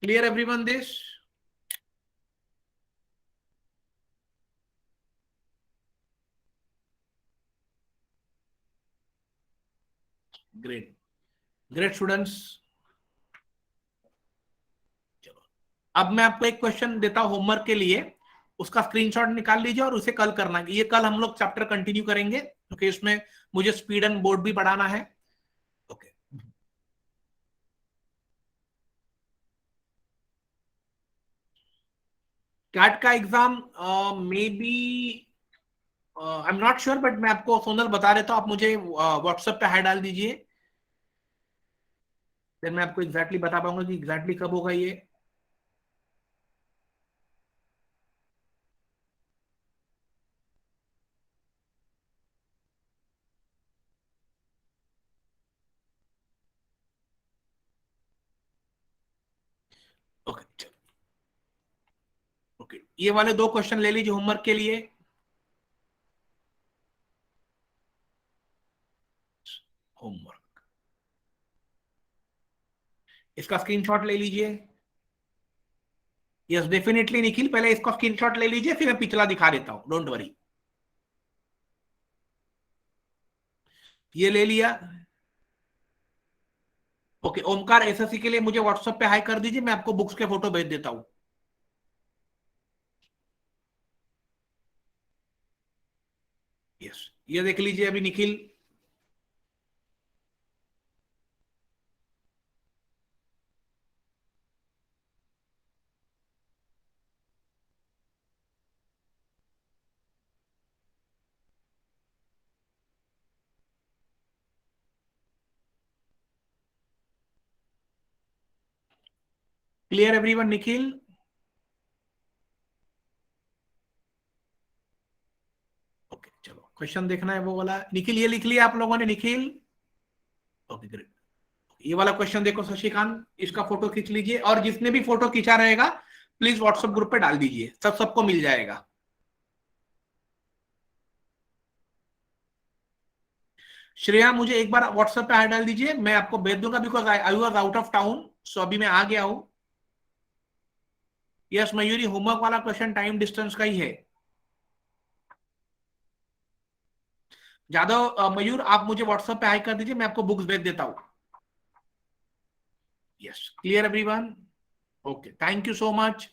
Clear everyone this? Great, great students. चलो, अब मैं आपको एक क्वेश्चन देता हूं होमवर्क के लिए, उसका स्क्रीनशॉट निकाल लीजिए और उसे कल करना। ये कल हम लोग चैप्टर कंटिन्यू करेंगे क्योंकि इसमें मुझे स्पीड एंड बोर्ड भी पढ़ाना है। ओके। कैट का exam may be, I am not sure, but मैं आपको सोनल बता देता हूँ, आप मुझे व्हाट्सएप पे हाई डाल दीजिए, फिर मैं आपको एग्जैक्टली बता पाऊंगा कि एग्जैक्टली कब होगा ये। ओके, ओके, ये वाले 2 क्वेश्चन ले लीजिए होमवर्क के लिए। होमवर्क, इसका स्क्रीनशॉट ले लीजिए। यस डेफिनेटली निखिल, पहले इसका स्क्रीनशॉट ले लीजिए, फिर मैं पिछला दिखा देता हूं, डोंट वरी। ये ले लिया। ओके, ओमकार एसएससी के लिए मुझे व्हाट्सएप पे हाई कर दीजिए, मैं आपको बुक्स के फोटो भेज देता हूं। यस, ये देख लीजिए अभी Nikhil. Clear everyone Nikhil? Okay, चलो क्वेश्चन देखना है वो वाला, निखिल ये लिख लिया आप लोगों ने, निखिल? Okay great. ये वाला क्वेश्चन देखो शशिकांत, इसका फोटो खींच लीजिए और जिसने भी फोटो खींचा रहेगा प्लीज व्हाट्सएप ग्रुप पे डाल दीजिए, सबको मिल जाएगा। श्रेया मुझे एक बार व्हाट्सएप पे हाई डाल दीजिए, मैं आपको भेज दूंगा, because I was out of town, so अभी मैं आ गया हूं। यस मयूरी, होमवर्क वाला क्वेश्चन टाइम डिस्टेंस का ही है। जादव मयूर, आप मुझे व्हाट्सएप पे हाई कर दीजिए, मैं आपको बुक्स भेज देता हूं। Yes, clear everyone? Okay, thank you so much.